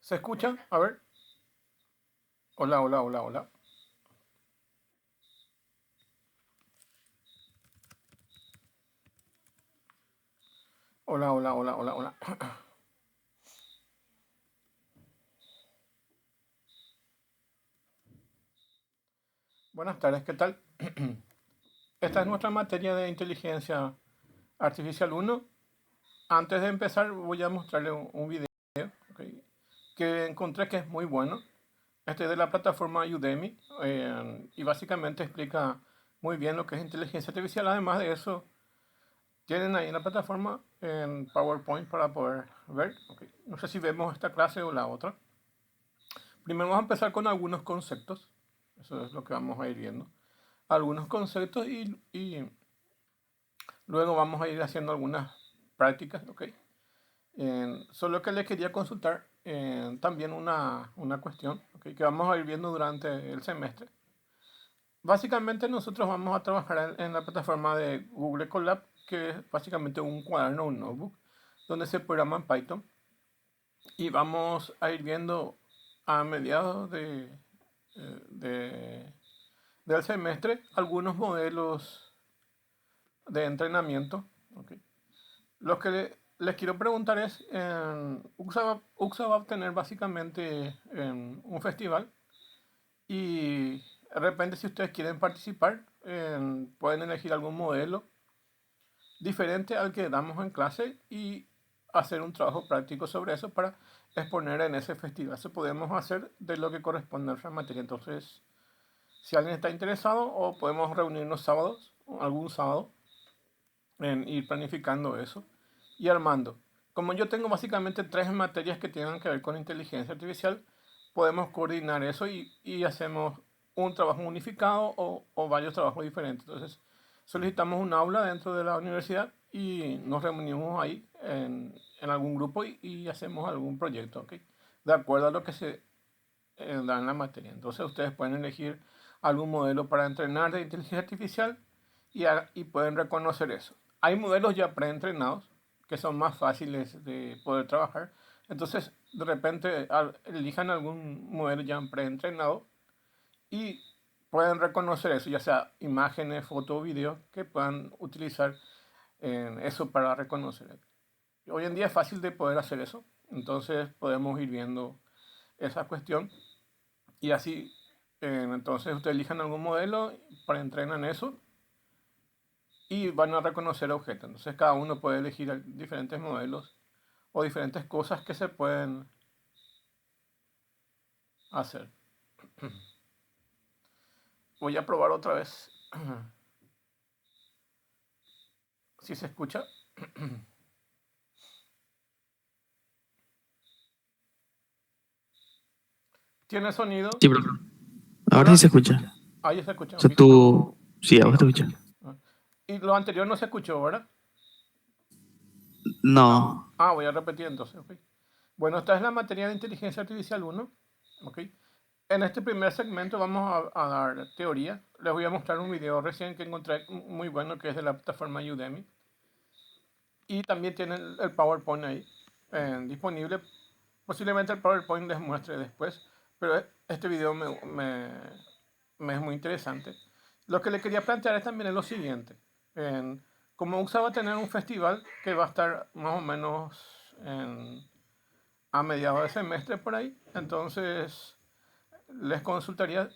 ¿Se escucha? A ver. Hola, hola, hola, hola. Hola, hola, hola, hola, hola. Buenas tardes, ¿qué tal? Esta es nuestra materia de inteligencia artificial 1. Antes de empezar voy a mostrarle un video, ¿ok? Que encontré que es muy bueno. Este es de la plataforma Udemy y básicamente explica muy bien lo que es inteligencia artificial. Además de eso, tienen ahí en la plataforma en PowerPoint para poder ver. ¿Ok? No sé si vemos esta clase o la otra. Primero vamos a empezar con algunos conceptos. Eso es lo que vamos a ir viendo. Algunos conceptos y luego vamos a ir haciendo algunas prácticas, ¿ok? Solo que le quería consultar también una cuestión, ¿ok? Que vamos a ir viendo durante el semestre. Básicamente nosotros vamos a trabajar en la plataforma de Google Colab, que es básicamente un cuaderno, un notebook, donde se programa en Python. Y vamos a ir viendo a mediados de- del semestre algunos modelos de entrenamiento. ¿Ok? Lo que les quiero preguntar es, UXA va a obtener básicamente un festival y de repente si ustedes quieren participar, pueden elegir algún modelo diferente al que damos en clase y hacer un trabajo práctico sobre eso para exponer en ese festival. Eso podemos hacer de lo que corresponde a nuestra materia. Entonces, si alguien está interesado, o podemos reunirnos sábados, algún sábado, en ir planificando eso y armando. Como yo tengo básicamente tres materias que tienen que ver con inteligencia artificial, podemos coordinar eso y hacemos un trabajo unificado o varios trabajos diferentes. Entonces, solicitamos un aula dentro de la universidad y nos reunimos ahí en algún grupo y hacemos algún proyecto, ¿ok? De acuerdo a lo que se da en la materia. Entonces, ustedes pueden elegir algún modelo para entrenar de inteligencia artificial y pueden reconocer eso. Hay modelos ya preentrenados que son más fáciles de poder trabajar. Entonces, de repente, elijan algún modelo ya preentrenado y pueden reconocer eso, ya sea imágenes, fotos o videos, que puedan utilizar eso para reconocer. Hoy en día es fácil de poder hacer eso, entonces podemos ir viendo esa cuestión y así, entonces ustedes elijan algún modelo para entrenar eso y van a reconocer objetos. Entonces cada uno puede elegir diferentes modelos o diferentes cosas que se pueden hacer. Voy a probar otra vez si se escucha. ¿Tiene sonido? Sí, profe. Ahora sí ¿Ahora? se escucha. Ahí se escucha, O ok. sea, tú... Sí, ahora te escucha. Ah. Y lo anterior no se escuchó, ¿verdad? No. Ah, voy a repetir entonces, ok. Bueno, esta es la materia de inteligencia artificial 1, ok. En este primer segmento vamos a dar teoría. Les voy a mostrar un video recién que encontré muy bueno que es de la plataforma Udemy. Y también tienen el PowerPoint ahí disponible. Posiblemente el PowerPoint les muestre después, pero este video me es muy interesante. Lo que le quería plantear es también lo siguiente. Como UXA va a tener un festival que va a estar más o menos a mediados de semestre por ahí, entonces les consultaría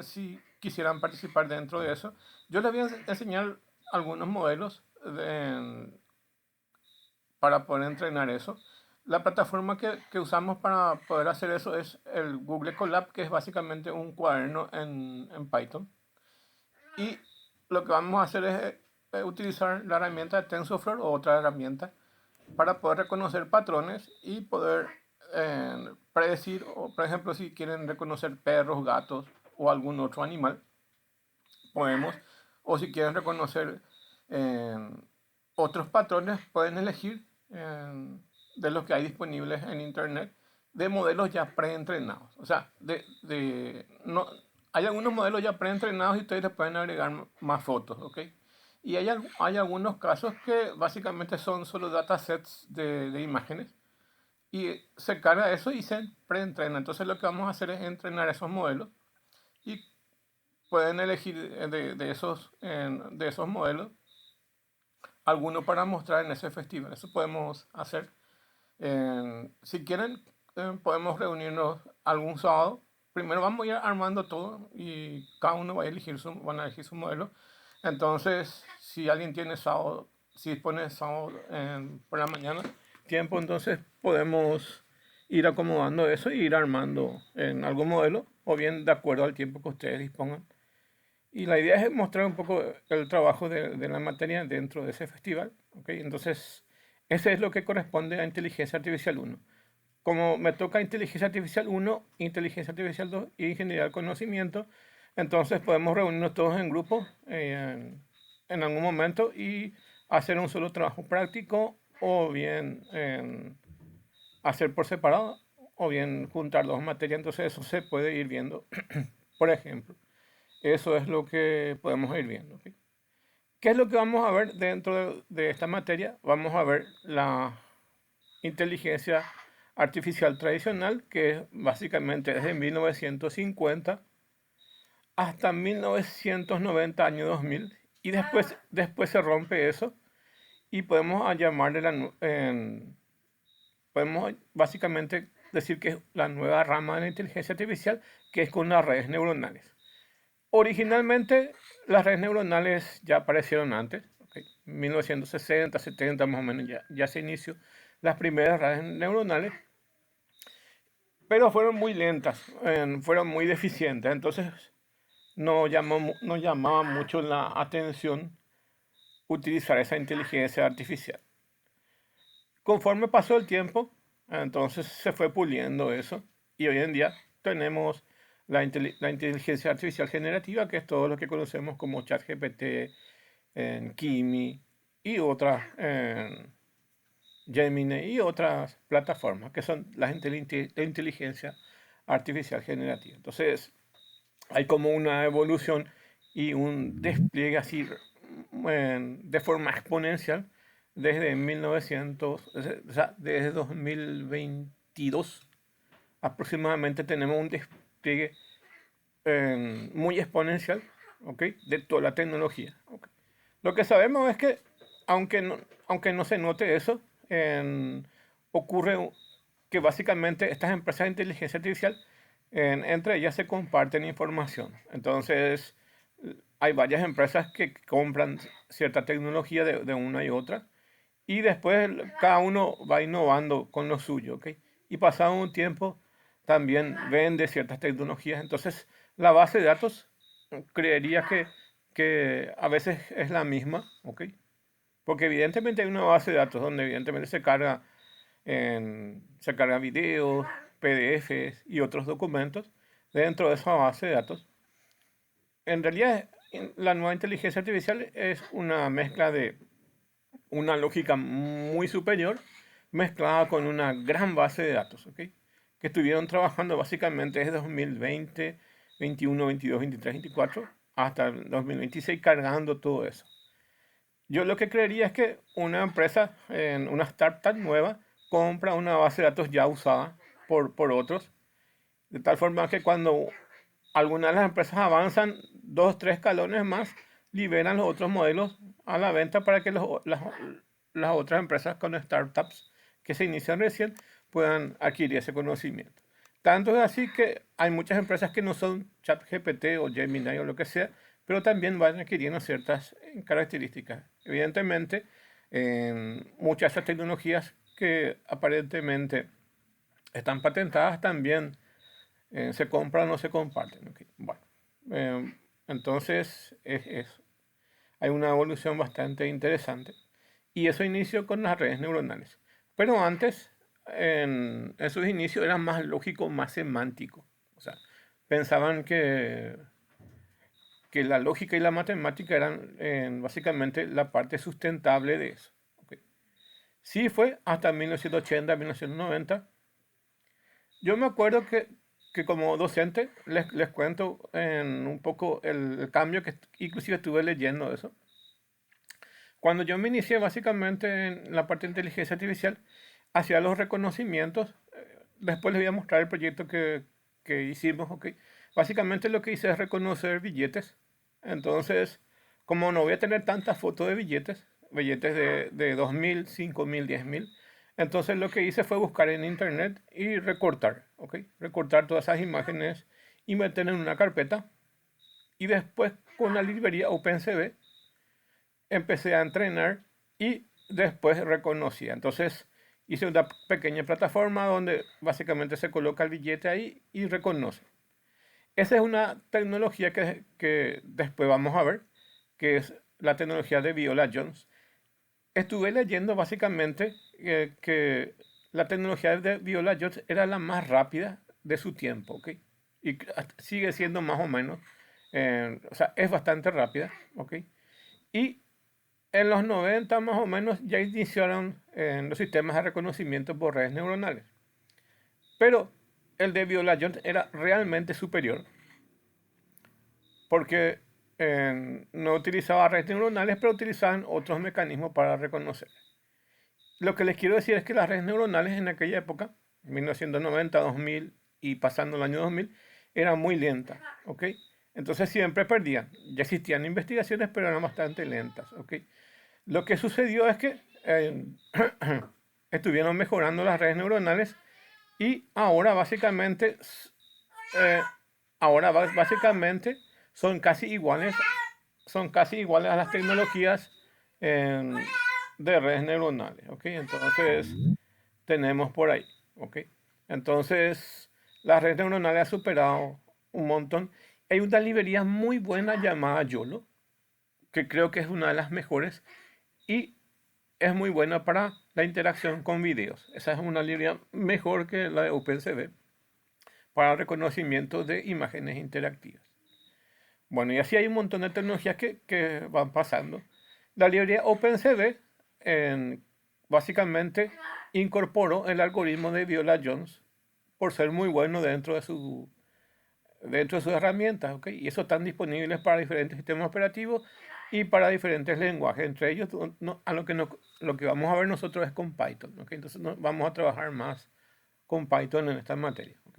si quisieran participar dentro de eso. Yo les voy a enseñar algunos modelos para poder entrenar eso. La plataforma que usamos para poder hacer eso es el Google Colab, que es básicamente un cuaderno en Python. Y lo que vamos a hacer es utilizar la herramienta de TensorFlow o otra herramienta para poder reconocer patrones y poder predecir, o por ejemplo, si quieren reconocer perros, gatos o algún otro animal, podemos, o si quieren reconocer eh, otros patrones, pueden elegir de los que hay disponibles en internet de modelos ya preentrenados. O sea, no, hay algunos modelos ya preentrenados y ustedes les pueden agregar más fotos, ¿ok? Y hay algunos casos que básicamente son solo datasets de imágenes y se carga eso y se preentrena. Entonces lo que vamos a hacer es entrenar esos modelos y pueden elegir de esos modelos alguno para mostrar en ese festival. Eso podemos hacer. Si quieren, podemos reunirnos algún sábado. Primero vamos a ir armando todo y cada uno van a elegir su modelo. Entonces, si alguien tiene sábado, si dispone sábado por la mañana, tiempo, entonces podemos ir acomodando eso y ir armando en algún modelo o bien de acuerdo al tiempo que ustedes dispongan. Y la idea es mostrar un poco el trabajo de la materia dentro de ese festival. ¿Ok? Entonces, ese es lo que corresponde a Inteligencia Artificial 1. Como me toca Inteligencia Artificial 1, Inteligencia Artificial 2 y Ingeniería del Conocimiento, entonces podemos reunirnos todos en grupo en algún momento y hacer un solo trabajo práctico o bien hacer por separado o bien juntar dos materias. Entonces eso se puede ir viendo. Por ejemplo. Eso es lo que podemos ir viendo. ¿Ok? ¿Qué es lo que vamos a ver dentro de esta materia? Vamos a ver la inteligencia artificial tradicional, que es básicamente desde 1950 hasta 1990, año 2000, y después se rompe eso y podemos llamarle podemos básicamente decir que es la nueva rama de la inteligencia artificial, que es con las redes neuronales. Originalmente las redes neuronales ya aparecieron antes, ¿ok? 1960, 70 más o menos ya se inició las primeras redes neuronales, pero fueron muy lentas, fueron muy deficientes, entonces no llamaba mucho la atención utilizar esa inteligencia artificial. Conforme pasó el tiempo, entonces se fue puliendo eso y hoy en día tenemos la inteligencia artificial generativa, que es todo lo que conocemos como ChatGPT, Kimi y otras, Gemini y otras plataformas que son de inteligencia artificial generativa. Entonces hay como una evolución y un despliegue así de forma exponencial desde 1900, o sea, desde 2022 aproximadamente tenemos un despliegue muy exponencial, ¿ok? De toda la tecnología. ¿Ok? Lo que sabemos es que, aunque no se note eso, ocurre que básicamente estas empresas de inteligencia artificial, entre ellas se comparten información. Entonces, hay varias empresas que compran cierta tecnología de una y otra y después cada uno va innovando con lo suyo, ¿ok? Y pasado un tiempo también vende ciertas tecnologías. Entonces, la base de datos creería que a veces es la misma, ¿ok? Porque evidentemente hay una base de datos donde evidentemente se carga videos, PDFs y otros documentos dentro de esa base de datos. En realidad, la nueva inteligencia artificial es una mezcla de una lógica muy superior mezclada con una gran base de datos, ¿ok? Que estuvieron trabajando básicamente desde 2020, 21, 22, 23, 24 hasta el 2026 cargando todo eso. Yo lo que creería es que una empresa, una startup nueva, compra una base de datos ya usada por otros, de tal forma que cuando algunas de las empresas avanzan dos, tres escalones más, liberan los otros modelos a la venta para que las otras empresas con startups que se inician recién puedan adquirir ese conocimiento. Tanto es así que hay muchas empresas que no son ChatGPT o Gemini o lo que sea, pero también van adquiriendo ciertas características. Evidentemente, muchas de esas tecnologías que aparentemente están patentadas también se compran o no se comparten. ¿Ok? Bueno, eh, entonces hay una evolución bastante interesante. Y eso inició con las redes neuronales. Pero antes, en sus inicios, era más lógico, más semántico. O sea, pensaban que la lógica y la matemática eran básicamente la parte sustentable de eso. ¿Ok? Sí fue hasta 1980, 1990. Yo me acuerdo que como docente les cuento un poco el cambio que inclusive estuve leyendo eso. Cuando yo me inicié básicamente en la parte de inteligencia artificial, hacía los reconocimientos. Después les voy a mostrar el proyecto que hicimos, ¿ok? Básicamente lo que hice es reconocer billetes. Entonces, como no voy a tener tantas fotos de billetes de 2.000, 5.000, 10.000, entonces lo que hice fue buscar en internet y recortar, ¿ok? Recortar todas esas imágenes y meter en una carpeta. Y después con la librería OpenCV empecé a entrenar y después reconocía. Entonces hice una pequeña plataforma donde básicamente se coloca el billete ahí y reconoce. Esa es una tecnología que después vamos a ver, que es la tecnología de Viola Jones. Estuve leyendo básicamente que la tecnología de Viola Jones era la más rápida de su tiempo, ¿ok? Y sigue siendo más o menos, o sea, es bastante rápida, ¿ok? Y en los 90 más o menos ya iniciaron los sistemas de reconocimiento por redes neuronales. Pero el de Viola Jones era realmente superior porque no utilizaba redes neuronales, pero utilizaban otros mecanismos para reconocer. Lo que les quiero decir es que las redes neuronales en aquella época, 1990, 2000 y pasando el año 2000, eran muy lentas, ¿ok? Entonces siempre perdían. Ya existían investigaciones, pero eran bastante lentas, ¿ok? Lo que sucedió es que estuvieron mejorando las redes neuronales y ahora básicamente, eh, básicamente son casi iguales a las tecnologías eh, de redes neuronales, ¿ok? Entonces tenemos por ahí, ¿ok? Entonces las redes neuronales han superado un montón. Hay una librería muy buena llamada YOLO, que creo que es una de las mejores y es muy buena para la interacción con videos. Esa es una librería mejor que la de OpenCV para reconocimiento de imágenes interactivas. Bueno, y así hay un montón de tecnologías que van pasando. La librería OpenCV básicamente incorporó el algoritmo de Viola Jones por ser muy bueno dentro de sus herramientas, ¿ok? Y eso están disponibles para diferentes sistemas operativos y para diferentes lenguajes. Entre ellos, lo que vamos a ver nosotros es con Python, ¿ok? Entonces vamos a trabajar más con Python en esta materia, ¿ok?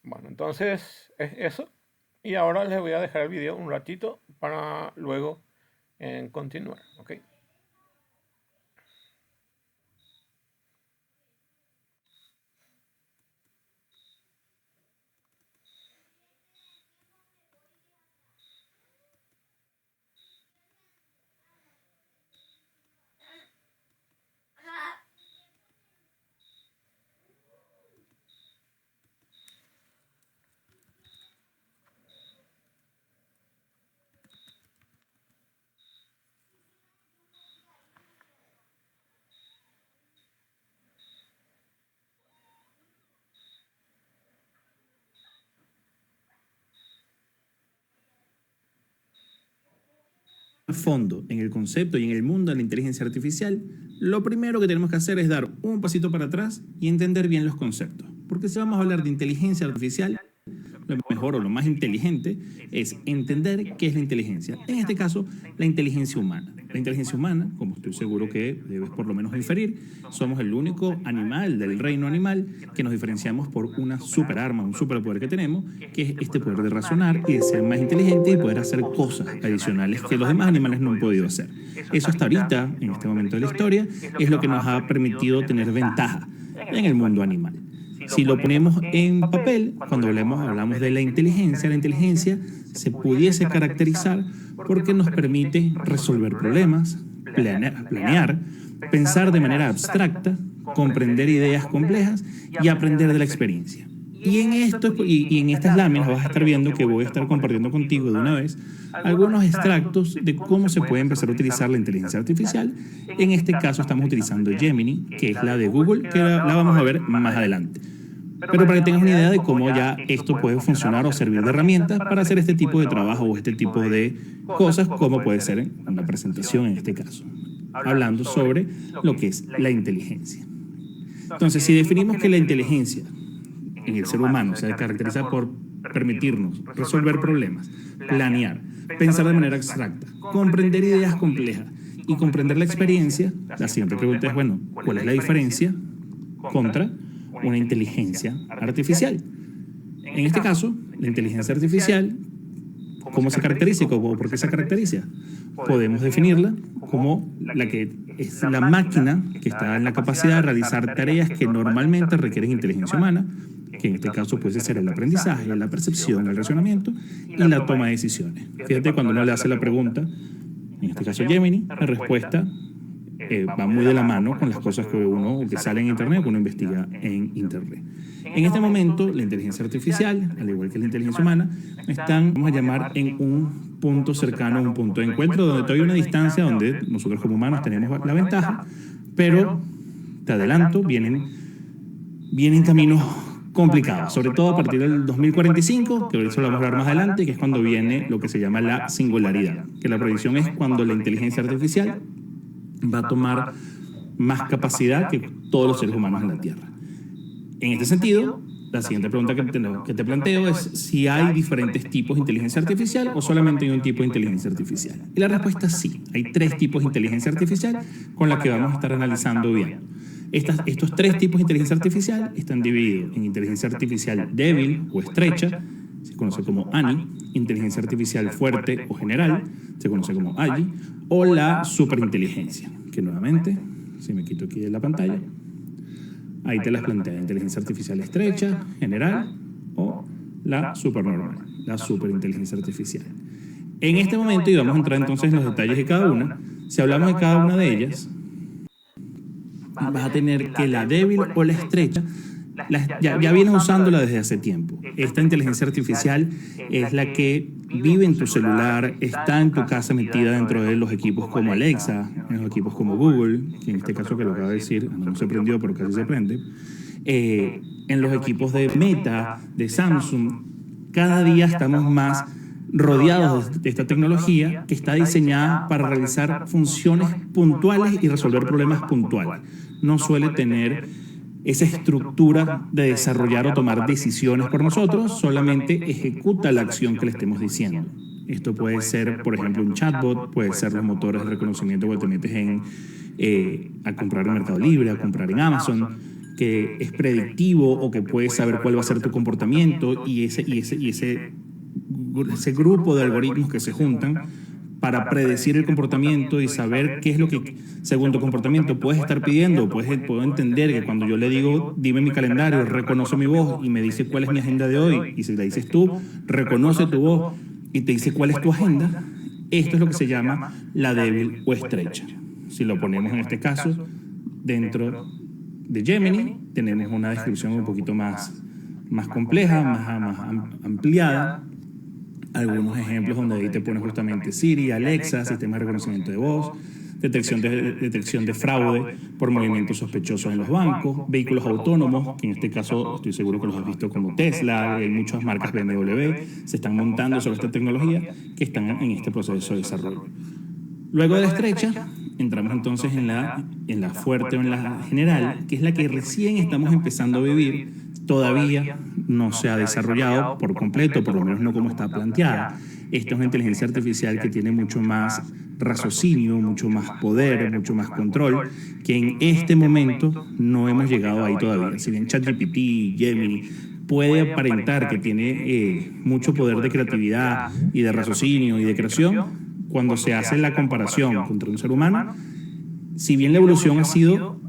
Bueno, entonces es eso. Y ahora les voy a dejar el video un ratito para luego continuar, ¿ok? A fondo en el concepto y en el mundo de la inteligencia artificial, lo primero que tenemos que hacer es dar un pasito para atrás y entender bien los conceptos. Porque si vamos a hablar de inteligencia artificial, lo mejor o lo más inteligente es entender qué es la inteligencia. En este caso, la inteligencia humana. La inteligencia humana, como estoy seguro que debes por lo menos inferir, somos el único animal del reino animal que nos diferenciamos por una superarma, un superpoder que tenemos, que es este poder de razonar y de ser más inteligente y poder hacer cosas adicionales que los demás animales no han podido hacer. Eso hasta ahorita, en este momento de la historia, es lo que nos ha permitido tener ventaja en el mundo animal. Si lo ponemos en papel, cuando hablamos de la inteligencia se pudiese caracterizar porque nos permite resolver problemas, planear, pensar de manera abstracta, comprender ideas complejas y aprender de la experiencia. Y en estas láminas vas a estar viendo que voy a estar compartiendo contigo de una vez algunos extractos de cómo se puede empezar a utilizar la inteligencia artificial. En este caso estamos utilizando Gemini, que es la de Google, que la vamos a ver más adelante. Pero para que tengas una idea de cómo ya esto puede funcionar o servir de herramienta para hacer este tipo de trabajo o este tipo de cosas, como puede ser una presentación en este caso, hablando sobre lo que es la inteligencia. Entonces, si definimos que la inteligencia en el ser humano se caracteriza por permitirnos resolver problemas, planear, pensar de manera abstracta, comprender ideas complejas y comprender la experiencia, la siguiente pregunta es, bueno, ¿cuál es la diferencia contra una inteligencia artificial. En este caso, la inteligencia artificial, ¿cómo se caracteriza y por qué se caracteriza? Podemos definirla como la que es la máquina que está en la capacidad de realizar tareas que normalmente requieren inteligencia humana, que en este caso puede ser el aprendizaje, la percepción, el razonamiento y la toma de decisiones. Fíjate, cuando uno le hace la pregunta, en este caso Gemini, la respuesta va muy de la mano con las cosas que salen en Internet, que uno investiga en Internet. En este momento, la inteligencia artificial, al igual que la inteligencia humana, están, vamos a llamar, en un punto cercano a un punto de encuentro, donde todavía hay una distancia donde nosotros como humanos tenemos la ventaja, pero te adelanto, vienen caminos complicados, sobre todo a partir del 2045, que de eso lo vamos a hablar más adelante, que es cuando viene lo que se llama la singularidad, que la predicción es cuando la inteligencia artificial va a tomar más capacidad que todos los seres humanos en la Tierra. En este sentido, la siguiente pregunta que te planteo es si hay diferentes tipos de inteligencia artificial o solamente hay un tipo de inteligencia artificial. Y la respuesta es sí. Hay 3 tipos de inteligencia artificial con la que vamos a estar analizando bien. Estos 3 tipos de inteligencia artificial están divididos en inteligencia artificial débil o estrecha, se conoce como ANI, inteligencia artificial fuerte o general, se conoce como AGI, o la superinteligencia, que nuevamente, si me quito aquí de la pantalla, ahí te las plantea: inteligencia artificial estrecha, general o la supernormal, la superinteligencia artificial. En este momento, y vamos a entrar entonces en los detalles de cada una, si hablamos de cada una de ellas, vas a tener que la débil o la estrecha ya vienes usándola desde hace tiempo. Esta inteligencia artificial es la que vive en tu celular, está en tu casa metida dentro de los equipos como Alexa, en los equipos como Google, que en este caso que lo acabo de decir, no se prendió, pero casi se prende, en los equipos de Meta, de Samsung. Cada día estamos más rodeados de esta tecnología que está diseñada para realizar funciones puntuales y resolver problemas puntuales. No suele tener esa estructura de desarrollar o tomar decisiones por nosotros, solamente ejecuta la acción que le estemos diciendo. Esto puede ser, por ejemplo, un chatbot, puede ser los motores de reconocimiento que te metes a comprar en Mercado Libre, a comprar en Amazon, que es predictivo o que puede saber cuál va a ser tu comportamiento y ese grupo de algoritmos que se juntan para predecir el comportamiento y saber qué es lo que, según tu comportamiento, puedes estar pidiendo. Puedo entender que cuando yo le digo, dime mi calendario, reconoce mi voz y me dice cuál es mi agenda de hoy, y si la dices tú, reconoce tu voz y te dice cuál es tu agenda. Esto es lo que se llama la débil o estrecha. Si lo ponemos en este caso dentro de Gemini, tenemos una descripción un poquito más compleja, más ampliada. Algunos ejemplos donde ahí te pones justamente Siri, Alexa, sistema de reconocimiento de voz, detección de fraude por movimientos sospechosos en los bancos, vehículos autónomos, que en este caso estoy seguro que los has visto como Tesla, hay muchas marcas BMW, se están montando sobre esta tecnología que están en este proceso de desarrollo. Luego de la estrecha, entramos entonces en la fuerte o en la general, que es la que recién estamos empezando a vivir. Todavía no se ha desarrollado por completo, por lo menos no como está planteada. Esta es una inteligencia artificial que tiene mucho más raciocinio, mucho más poder, mucho más control, que en este momento no hemos llegado ahí todavía. Si bien ChatGPT, Gemini puede aparentar que tiene mucho poder de creatividad y de raciocinio y de creación, cuando se hace la comparación contra un ser humano, si bien la evolución ha sido,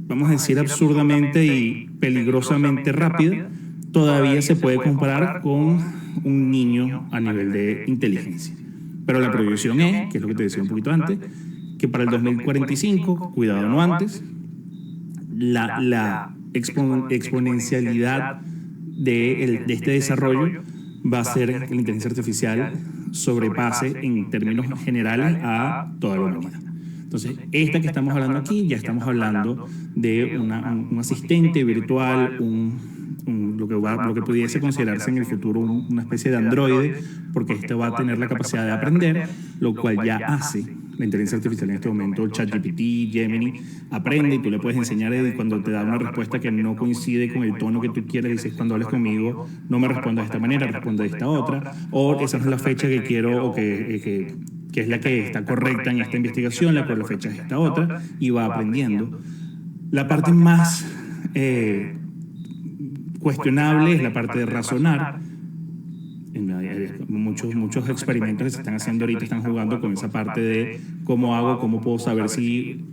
vamos a decir, absurdamente y peligrosamente rápida, todavía se puede comparar con un niño a nivel de inteligencia. Pero la proyección es, que es lo que te decía un poquito antes, que para el 2045, cuidado no antes, la exponencialidad de este desarrollo va a hacer que la inteligencia artificial sobrepase en términos generales a toda la humanidad. Entonces, esta que estamos hablando aquí, ya estamos hablando de un asistente virtual, lo que pudiese considerarse en el futuro una especie de androide, porque este va a tener la capacidad de aprender, lo cual ya hace la inteligencia artificial en este momento. ChatGPT, Gemini, aprende y tú le puedes enseñar, y cuando te da una respuesta que no coincide con el tono que tú quieres, dices, cuando hables conmigo, no me respondas de esta manera, responde de esta otra, o esa no es la fecha que quiero, o que es la que está correcta en esta investigación, la fecha es esta otra, y va aprendiendo. La parte más cuestionable es la parte de razonar. Muchos experimentos que se están haciendo ahorita están jugando con esa parte de cómo puedo saber si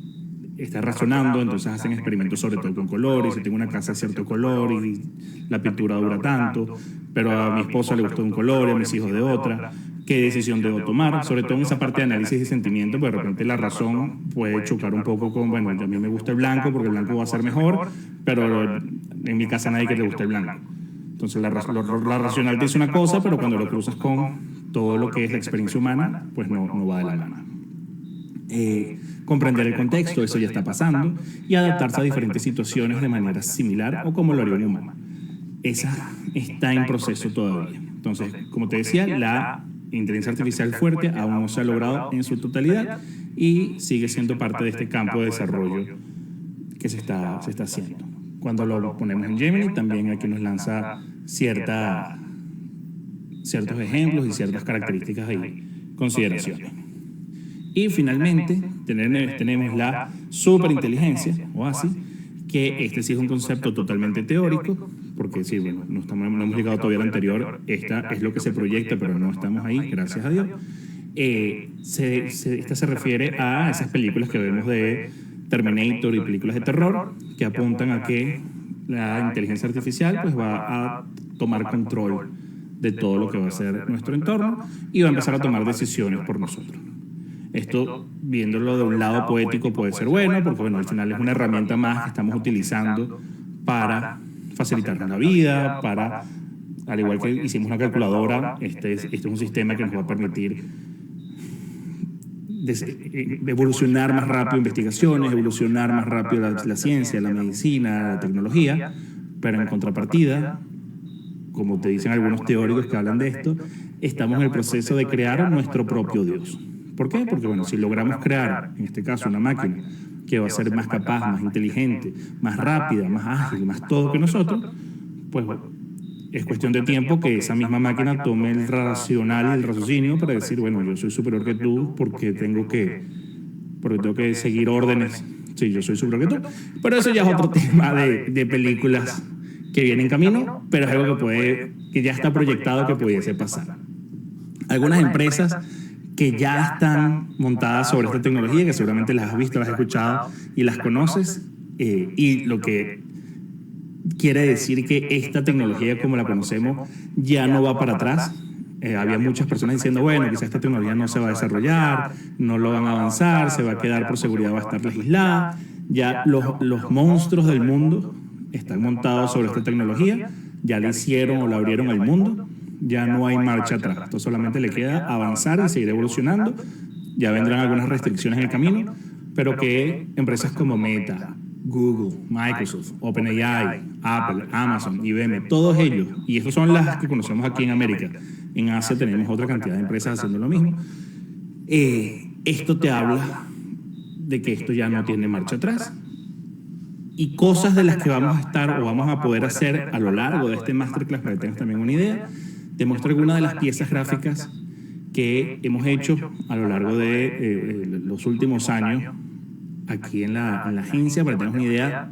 está razonando. Entonces hacen experimentos sobre todo con colores. Si tengo una casa de cierto color y la pintura dura tanto, pero a mi esposa le gustó un color y a mis hijos de otra, ¿qué decisión debo tomar? Sobre todo en esa parte de análisis y sentimiento, pues de repente la razón puede chocar un poco con, bueno, a mí me gusta el blanco porque el blanco va a ser mejor, pero en mi casa a nadie que le guste el blanco. Entonces la racional te dice una cosa, pero cuando lo cruzas con todo lo que es la experiencia humana, pues no va de la mano. Comprender el contexto, eso ya está pasando, y adaptarse a diferentes situaciones de manera similar o como lo haría un humano. Esa está en proceso todavía. Entonces, como te decía, la inteligencia artificial fuerte aún no se ha logrado en su totalidad y sigue siendo parte de este campo de desarrollo que se está haciendo. Cuando lo ponemos en Gemini, también aquí nos lanza ciertos ejemplos y ciertas características y consideraciones. Y finalmente tenemos la superinteligencia, o así, que este sí es un concepto totalmente teórico, porque sí, bueno, no hemos llegado todavía al anterior, esta es lo que se proyecta, pero no estamos ahí, gracias a Dios. Esta se refiere a esas películas que vemos de Terminator y películas de terror que apuntan a que la inteligencia artificial pues va a tomar control de todo lo que va a ser nuestro entorno y va a empezar a tomar decisiones por nosotros. Esto, viéndolo de un lado poético, puede ser bueno, porque bueno, al final es una herramienta más que estamos utilizando para facilitarnos la vida, para, al igual que hicimos una calculadora, este es un sistema que nos va a permitir evolucionar más rápido investigaciones, evolucionar más rápido la ciencia, la medicina, la tecnología, pero en contrapartida, como te dicen algunos teóricos que hablan de esto, estamos en el proceso de crear nuestro propio Dios. ¿Por qué? Porque bueno, si logramos crear, en este caso, una máquina que va a ser más capaz, más inteligente, más rápida, más ágil, más todo que nosotros, pues bueno, es cuestión de tiempo que esa misma máquina tome el racional y el raciocinio para decir, bueno, yo soy superior que tú porque tengo que seguir órdenes. Sí, yo soy superior que tú. Pero eso ya es otro tema de películas que vienen en camino, pero es algo que ya está proyectado que pudiese pasar. Algunas empresas que ya están montadas sobre esta tecnología, que seguramente las has visto, las has escuchado y las conoces, y lo que quiere decir que esta tecnología como la conocemos ya no va para atrás. Había muchas personas diciendo, bueno, quizás esta tecnología no se va a desarrollar, no lo van a avanzar, se va a quedar por seguridad, va a estar legislada. Ya los monstruos del mundo están montados sobre esta tecnología, ya la hicieron o la abrieron al mundo, ya no hay marcha atrás. Esto solamente le queda avanzar y seguir evolucionando. Ya vendrán algunas restricciones en el camino, pero que empresas como Meta, Google, Microsoft, OpenAI, Apple, Amazon, IBM, todos ellos, y estas son las que conocemos aquí en América. En Asia tenemos otra cantidad de empresas haciendo lo mismo. Esto te habla de que esto ya no tiene marcha atrás. Y cosas de las que vamos a estar o vamos a poder hacer a lo largo de este masterclass, para que tengas también una idea, te muestro algunas de las piezas gráficas que hemos hecho a lo largo de los últimos años aquí en la agencia, para que tengas una idea.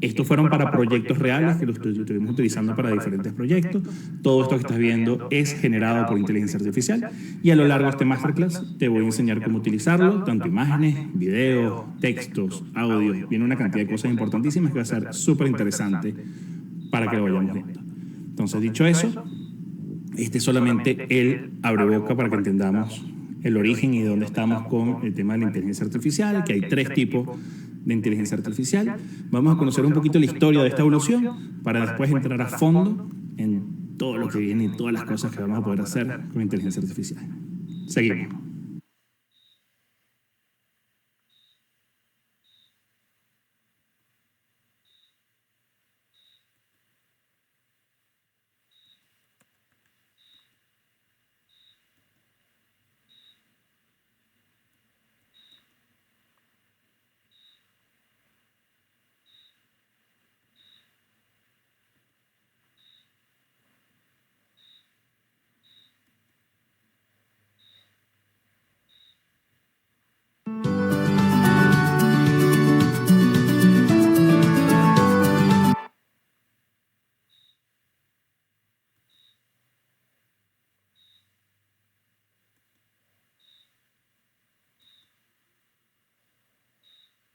Estos fueron para proyectos reales que los estuvimos utilizando para diferentes proyectos. Todo esto que estás viendo es generado por inteligencia artificial y a lo largo de este masterclass te voy a enseñar cómo utilizarlo, tanto imágenes, videos, textos, audios. Viene una cantidad de cosas importantísimas que va a ser súper interesante para que lo vayamos viendo. Entonces, dicho eso, este es solamente el abreboca para que entendamos el origen y dónde estamos con el tema de la inteligencia artificial, que hay 3 tipos de inteligencia artificial. Vamos a conocer un poquito la historia de esta evolución para después entrar a fondo en todo lo que viene y todas las cosas que vamos a poder hacer con inteligencia artificial. Seguimos.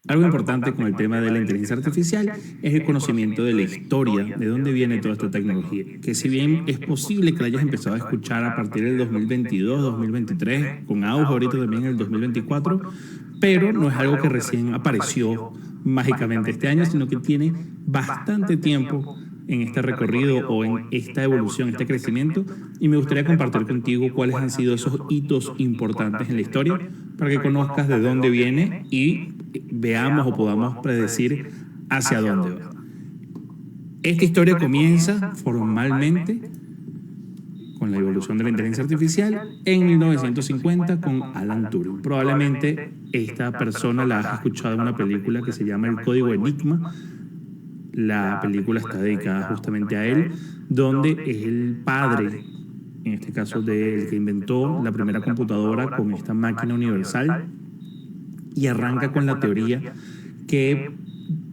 Algo importante con el tema de la inteligencia artificial es el conocimiento de la historia, de dónde viene toda esta tecnología. Que si bien es posible que la hayas empezado a escuchar a partir del 2022, 2023, con auge ahorita también en el 2024, pero no es algo que recién apareció mágicamente este año, sino que tiene bastante tiempo en este recorrido o en esta evolución, este crecimiento, y me gustaría compartir contigo cuáles han sido esos hitos importantes en la historia para que conozcas de dónde viene y veamos o podamos predecir hacia dónde va. Esta historia comienza formalmente con la evolución de la inteligencia artificial en 1950 con Alan Turing. Probablemente esta persona la has escuchado en una película que se llama El Código Enigma. La película está dedicada justamente a él, donde es el padre, en este caso del que inventó la primera computadora con esta máquina universal, y arranca con la teoría que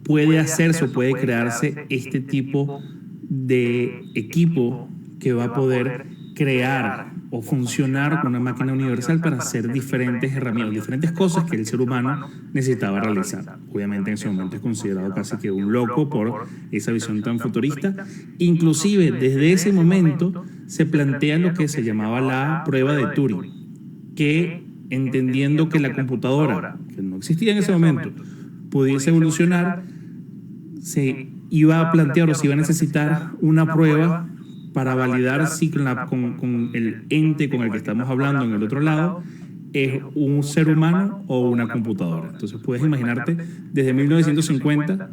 puede hacerse o puede crearse este tipo de equipo que va a poder crear o funcionar con una máquina universal para hacer diferentes herramientas, diferentes cosas que el ser humano necesitaba realizar. Obviamente en ese momento es considerado casi que un loco por esa visión tan futurista. Inclusive desde ese momento se plantea lo que se llamaba la prueba de Turing, que entendiendo que la computadora, que no existía en ese momento, pudiese evolucionar, se iba a plantear o se iba a necesitar una prueba para validar si con el ente con el que estamos hablando en el otro lado es un ser humano o una computadora. Entonces puedes imaginarte desde 1950,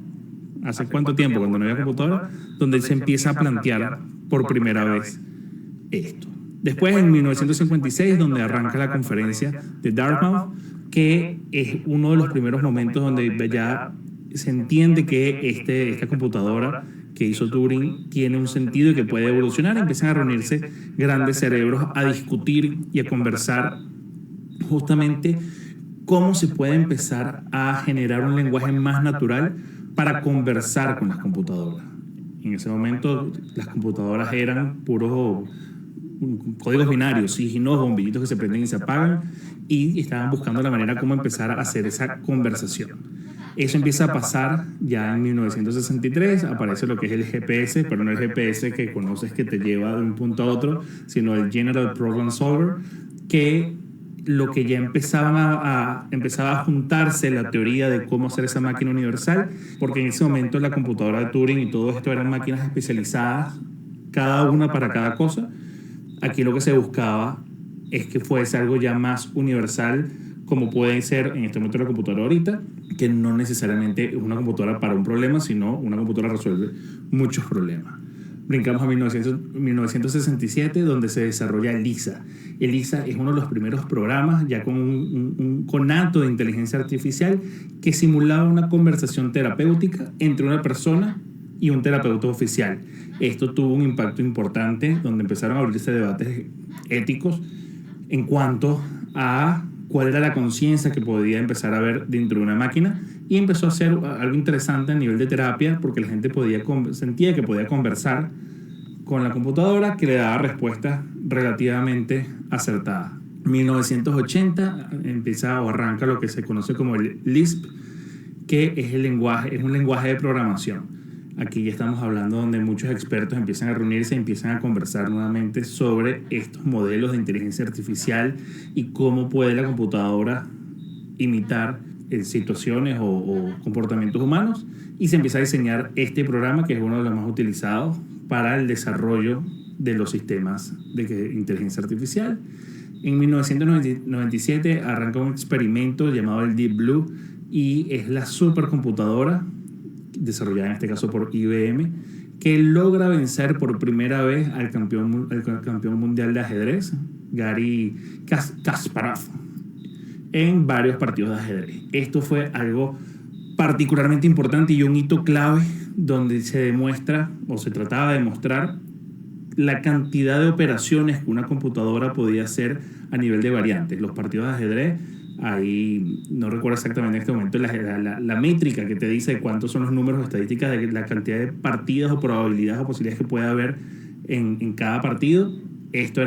¿hace cuánto tiempo cuando no había computadora? Donde se empieza a plantear por primera vez esto. Después en 1956, donde arranca la conferencia de Dartmouth, que es uno de los primeros momentos donde ya se entiende que esta computadora que hizo Turing tiene un sentido y que puede evolucionar. Empiezan a reunirse grandes cerebros a discutir y a conversar justamente cómo se puede empezar a generar un lenguaje más natural para conversar con las computadoras. En ese momento las computadoras eran puros códigos binarios, signos, bombillitos que se prenden y se apagan, y estaban buscando la manera como empezar a hacer esa conversación. Eso empieza a pasar ya en 1963, aparece lo que es el GPS, pero no el GPS que conoces que te lleva de un punto a otro, sino el General Problem Solver, que lo que ya empezaba a juntarse la teoría de cómo hacer esa máquina universal, porque en ese momento la computadora de Turing y todo esto eran máquinas especializadas, cada una para cada cosa. Aquí lo que se buscaba es que fuese algo ya más universal, como puede ser en este momento la computadora ahorita, que no necesariamente es una computadora para un problema, sino una computadora resuelve muchos problemas. Brincamos a 1967, donde se desarrolla ELIZA. ELIZA es uno de los primeros programas ya con un conato de inteligencia artificial que simulaba una conversación terapéutica entre una persona y un terapeuta oficial. Esto tuvo un impacto importante, donde empezaron a abrirse debates éticos en cuanto a cuál era la conciencia que podía empezar a ver dentro de una máquina, y empezó a ser algo interesante a nivel de terapia, porque la gente sentía que podía conversar con la computadora, que le daba respuestas relativamente acertadas. En 1980 empieza o arranca lo que se conoce como el Lisp, que es un lenguaje de programación. Aquí ya estamos hablando donde muchos expertos empiezan a reunirse y empiezan a conversar nuevamente sobre estos modelos de inteligencia artificial y cómo puede la computadora imitar situaciones o comportamientos humanos, y se empieza a diseñar este programa, que es uno de los más utilizados para el desarrollo de los sistemas de inteligencia artificial. En 1997 arranca un experimento llamado el Deep Blue, y es la supercomputadora desarrollada en este caso por IBM, que logra vencer por primera vez al campeón mundial de ajedrez, Garry Kasparov, en varios partidos de ajedrez. Esto fue algo particularmente importante y un hito clave, donde se demuestra o se trataba de demostrar la cantidad de operaciones que una computadora podía hacer a nivel de variantes. Los partidos de ajedrez, ahí no recuerdo exactamente en este momento la métrica que te dice cuántos son los números estadísticas de la cantidad de partidas o probabilidades o posibilidades que puede haber en cada partido. Esto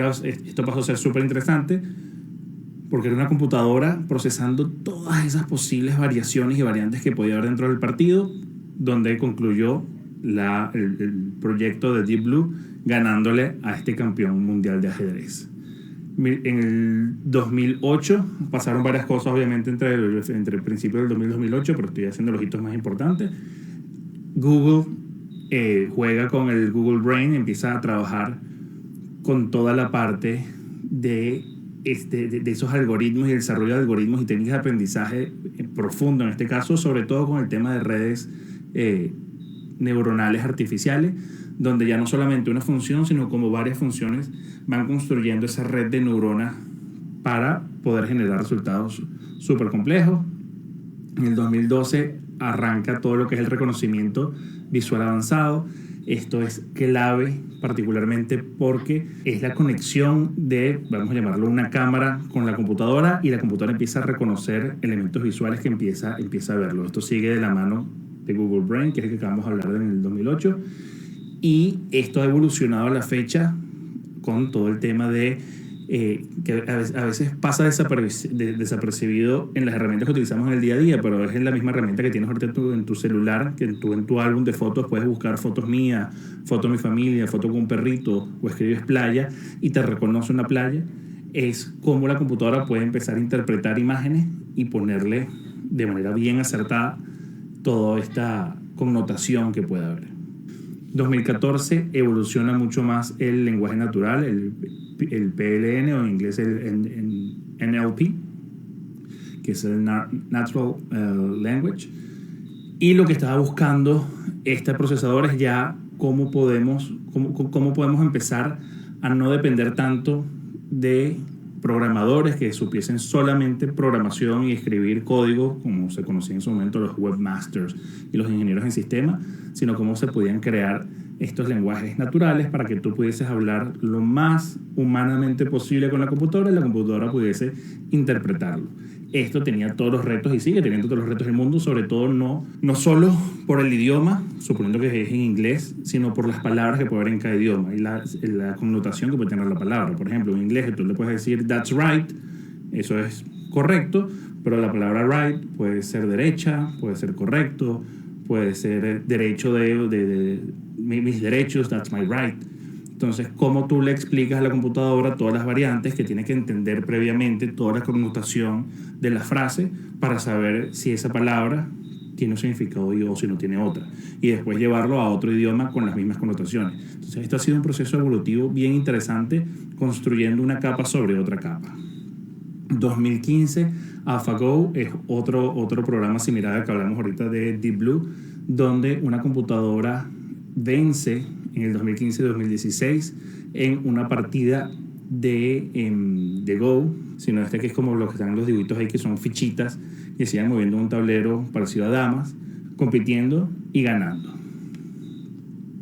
pasó a ser súper interesante, porque era una computadora procesando todas esas posibles variaciones y variantes que podía haber dentro del partido, donde concluyó el proyecto de Deep Blue ganándole a este campeón mundial de ajedrez. En el 2008 pasaron varias cosas, obviamente, entre el principio del 2000 y 2008, pero estoy haciendo los hitos más importantes. Google juega con el Google Brain, empieza a trabajar con toda la parte de esos algoritmos y el desarrollo de algoritmos y técnicas de aprendizaje profundo, en este caso, sobre todo con el tema de redes neuronales artificiales, donde ya no solamente una función, sino como varias funciones van construyendo esa red de neuronas para poder generar resultados súper complejos. En el 2012 arranca todo lo que es el reconocimiento visual avanzado. Esto es clave particularmente porque es la conexión de, vamos a llamarlo, una cámara con la computadora, y la computadora empieza a reconocer elementos visuales que empieza a verlo. Esto sigue de la mano de Google Brain, que es el que acabamos de hablar en el 2008, y esto ha evolucionado a la fecha con todo el tema de que a veces pasa desapercibido en las herramientas que utilizamos en el día a día, pero es la misma herramienta que tienes ahorita en tu celular, que en tu álbum de fotos puedes buscar fotos mías, fotos de mi familia, fotos con un perrito, o escribes playa y te reconoce una playa. Es cómo la computadora puede empezar a interpretar imágenes y ponerle de manera bien acertada toda esta connotación que pueda haber. 2014 evoluciona mucho más el lenguaje natural, el PLN, o en inglés el NLP, que es el Natural Language. Y lo que estaba buscando este procesador es ya cómo podemos empezar a no depender tanto de programadores que supiesen solamente programación y escribir código, como se conocía en su momento los webmasters y los ingenieros en sistema, sino cómo se podían crear estos lenguajes naturales para que tú pudieses hablar lo más humanamente posible con la computadora y la computadora pudiese interpretarlo. Esto tenía todos los retos y sigue teniendo todos los retos del mundo, sobre todo no solo por el idioma, suponiendo que es en inglés, sino por las palabras que puede haber en cada idioma y la connotación que puede tener la palabra. Por ejemplo, en inglés tú le puedes decir that's right, eso es correcto, pero la palabra right puede ser derecha, puede ser correcto, puede ser derecho de mis derechos, that's my right. Entonces, ¿cómo tú le explicas a la computadora todas las variantes que tiene que entender previamente, toda la connotación de la frase para saber si esa palabra tiene un significado o si no tiene otra? Y después llevarlo a otro idioma con las mismas connotaciones. Entonces, esto ha sido un proceso evolutivo bien interesante, construyendo una capa sobre otra capa. 2015, AlphaGo es otro programa similar al que hablamos ahorita de Deep Blue, donde una computadora vence en el 2015-2016 en una partida de Go, sino que es como los que están los dibujitos ahí, que son fichitas que se van moviendo en un tablero parecido a damas, compitiendo y ganando.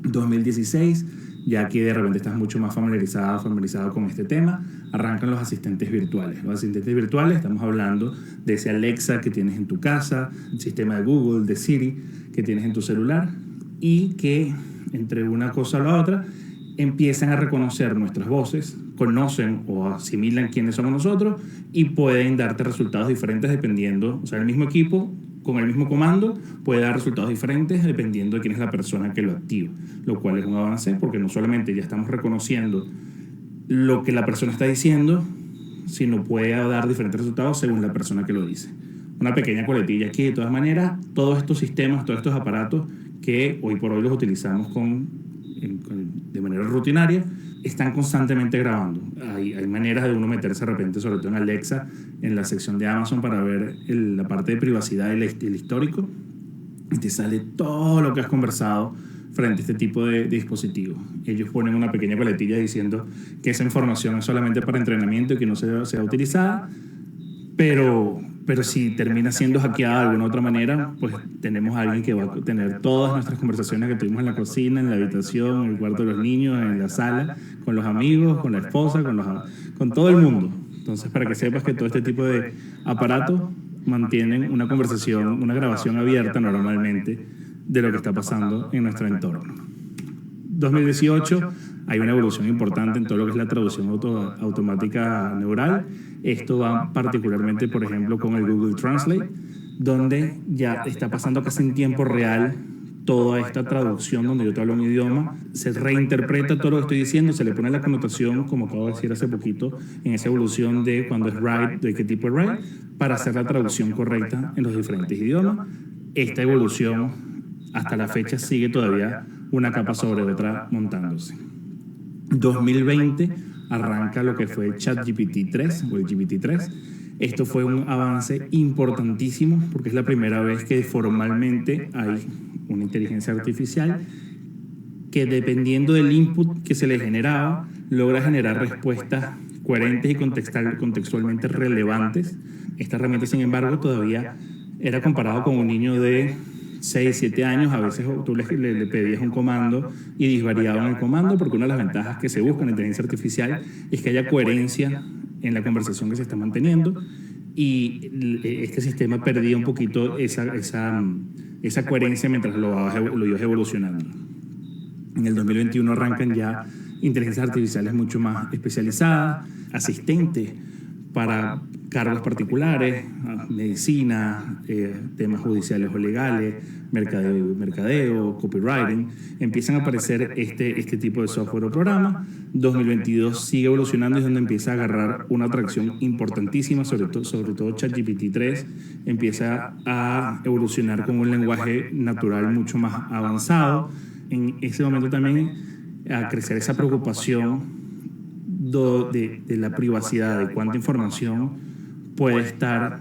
2016, ya que de repente estás mucho más familiarizado con este tema, arrancan los asistentes virtuales. Los asistentes virtuales, estamos hablando de ese Alexa que tienes en tu casa, el sistema de Google, de Siri que tienes en tu celular, y que entre una cosa a la otra empiezan a reconocer nuestras voces, conocen o asimilan quiénes somos nosotros y pueden darte resultados diferentes dependiendo, o sea, el mismo equipo con el mismo comando puede dar resultados diferentes dependiendo de quién es la persona que lo activa, lo cual es un avance porque no solamente ya estamos reconociendo lo que la persona está diciendo, sino puede dar diferentes resultados según la persona que lo dice. Una pequeña coletilla aquí. De todas maneras, todos estos sistemas, todos estos aparatos que hoy por hoy los utilizamos de manera rutinaria, están constantemente grabando. Hay maneras de uno meterse de repente, sobre todo en Alexa, en la sección de Amazon, para ver la parte de privacidad y el histórico, y te sale todo lo que has conversado frente a este tipo de dispositivos. Ellos ponen una pequeña coletilla diciendo que esa información es solamente para entrenamiento y que no sea utilizada, pero si termina siendo hackeada de alguna otra manera, pues tenemos a alguien que va a tener todas nuestras conversaciones que tuvimos en la cocina, en la habitación, en el cuarto de los niños, en la sala, con los amigos, con la esposa, con todo el mundo. Entonces, para que sepas que todo este tipo de aparatos mantienen una conversación, una grabación abierta normalmente de lo que está pasando en nuestro entorno. 2018 hay una evolución importante en todo lo que es la traducción automática neural. Esto va particularmente, por ejemplo, con el Google Translate, donde ya está pasando casi en tiempo real toda esta traducción donde yo te hablo un idioma, se reinterpreta todo lo que estoy diciendo, se le pone la connotación, como acabo de decir hace poquito, en esa evolución de cuando es right, de qué tipo es right, para hacer la traducción correcta en los diferentes idiomas. Esta evolución hasta la fecha sigue todavía una capa sobre otra montándose. 2020 arranca lo que fue el ChatGPT 3 o el GPT-3. Esto fue un avance importantísimo porque es la primera vez que formalmente hay una inteligencia artificial que, dependiendo del input que se le generaba, logra generar respuestas coherentes y contextualmente relevantes. Esta herramienta, sin embargo, todavía era comparado con un niño de 6, 7 años. A veces tú le pedías un comando y disvariaban el comando, porque una de las ventajas que se busca en la inteligencia artificial es que haya coherencia en la conversación que se está manteniendo, y este sistema perdía un poquito esa coherencia mientras lo ibas evolucionando. En el 2021 arrancan ya inteligencias artificiales mucho más especializadas, asistentes para cargos particulares, medicina, temas judiciales o legales, mercadeo, copywriting. Empiezan a aparecer este tipo de software o programa. 2022 sigue evolucionando y es donde empieza a agarrar una atracción importantísima, sobre todo ChatGPT 3 empieza a evolucionar con un lenguaje natural mucho más avanzado. En ese momento también a crecer esa preocupación de la privacidad, de cuánta información puede estar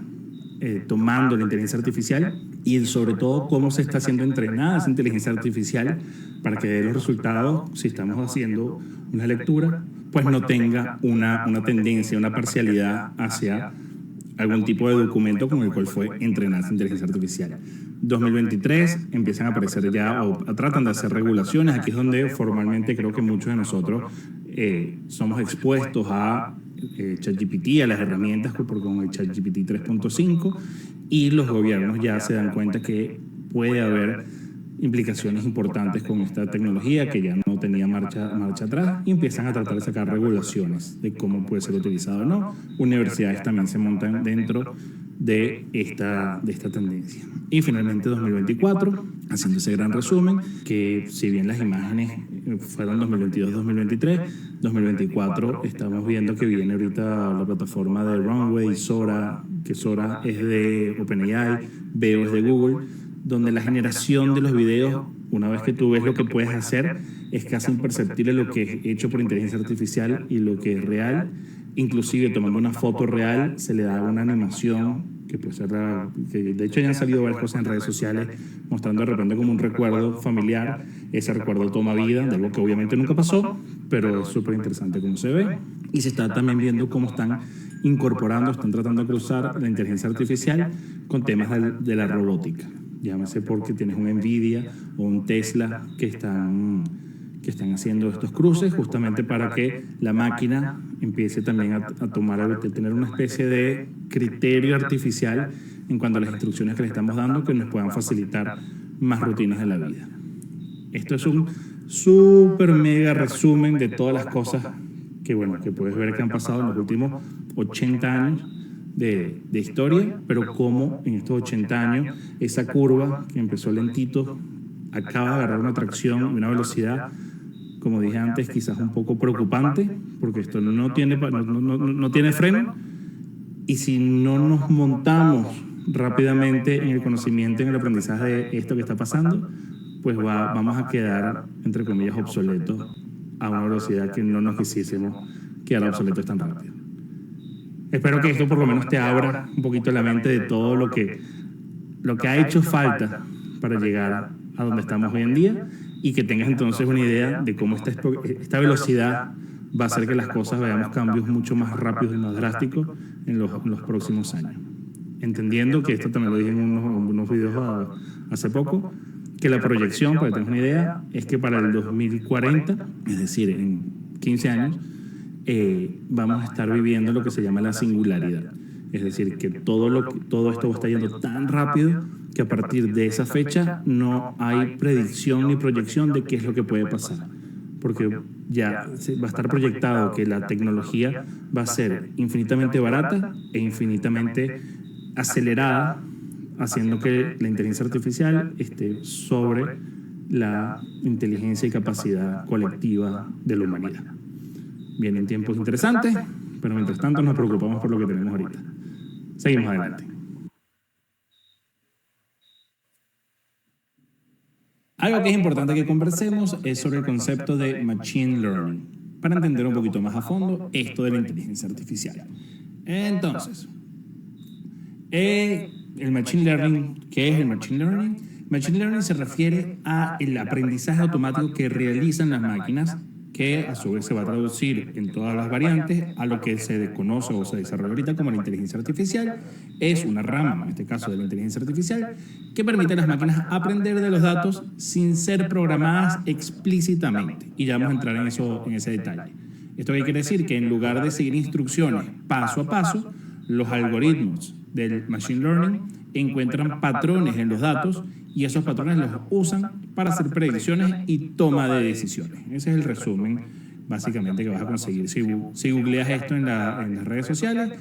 tomando la inteligencia artificial, y sobre todo cómo se está siendo entrenada esa inteligencia artificial para que dé los resultados, si estamos haciendo una lectura, pues no tenga una tendencia, una parcialidad hacia algún tipo de documento con el cual fue entrenada esa inteligencia artificial. 2023 empiezan a aparecer ya, o tratan de hacer regulaciones. Aquí es donde formalmente creo que muchos de nosotros somos expuestos a ChatGPT, a las herramientas con el ChatGPT 3.5, y los gobiernos ya se dan cuenta que puede haber implicaciones importantes con esta tecnología que ya no tenía marcha atrás, y empiezan a tratar de sacar regulaciones de cómo puede ser utilizado o no. Universidades también se montan dentro de esta tendencia. Y finalmente 2024, haciendo ese gran resumen, que si bien las imágenes fueron 2022-2023, 2024 estamos viendo que viene ahorita la plataforma de Runway, Sora, que Sora es de OpenAI, Veo es de Google, donde la generación de los videos, una vez que tú ves lo que puedes hacer, es casi imperceptible lo que es hecho por inteligencia artificial y lo que es real. Inclusive tomando una foto real se le da una animación que puede ser, que de hecho ya han salido varias cosas en redes sociales mostrando de repente como un recuerdo familiar. Ese recuerdo toma vida de algo que obviamente nunca pasó, pero es súper interesante cómo se ve. Y se está también viendo cómo están están tratando de cruzar la inteligencia artificial con temas de la robótica. Llámese porque tienes un Nvidia o un Tesla que están haciendo estos cruces justamente para que la máquina empiece también a tener una especie de criterio artificial en cuanto a las instrucciones que le estamos dando, que nos puedan facilitar más rutinas de la vida. Esto es un súper mega resumen de todas las cosas que puedes ver que han pasado en los últimos 80 años de historia, pero cómo en estos 80 años esa curva que empezó lentito acaba de agarrar una tracción y una velocidad, como dije antes, quizás un poco preocupante, porque esto no tiene freno, y si no nos montamos rápidamente en el conocimiento, en el aprendizaje de esto que está pasando, pues vamos a quedar, entre comillas, obsoletos a una velocidad que no nos quisiésemos quedar obsoletos tan rápido. Espero que esto por lo menos te abra un poquito la mente de todo lo que ha hecho falta para llegar a donde estamos hoy en día, y que tengas entonces una idea de cómo esta velocidad va a hacer que las cosas veamos cambios mucho más rápidos y más drásticos en los próximos años. Entendiendo que esto también lo dije en unos videos hace poco, que la proyección, para que tengas una idea, es que para el 2040, es decir, en 15 años, vamos a estar viviendo lo que se llama la singularidad. Es decir, que todo esto está yendo tan rápido que a partir de esa fecha no hay predicción ni proyección de qué es lo que puede pasar. Porque va a estar proyectado que la tecnología va a ser infinitamente barata e infinitamente acelerada, haciendo que la inteligencia artificial esté sobre la inteligencia y capacidad colectiva de la humanidad. Vienen tiempos interesantes, pero mientras tanto nos preocupamos por lo que tenemos ahorita. Seguimos adelante. Algo que es importante que conversemos es sobre el concepto de Machine Learning, para entender un poquito más a fondo esto de la inteligencia artificial. Entonces, el Machine Learning, ¿qué es el Machine Learning? Machine Learning se refiere al aprendizaje automático que realizan las máquinas, que a su vez se va a traducir en todas las variantes a lo que se desconoce o se desarrolla ahorita como la inteligencia artificial. Es una rama, en este caso de la inteligencia artificial, que permite a las máquinas aprender de los datos sin ser programadas explícitamente. Y ya vamos a entrar en ese detalle. ¿Esto qué quiere decir? Que en lugar de seguir instrucciones paso a paso, los algoritmos del Machine Learning encuentran patrones en los datos y esos patrones los usan para hacer predicciones y toma de decisiones. Ese es el resumen, básicamente, que vas a conseguir si googleas esto en las redes sociales.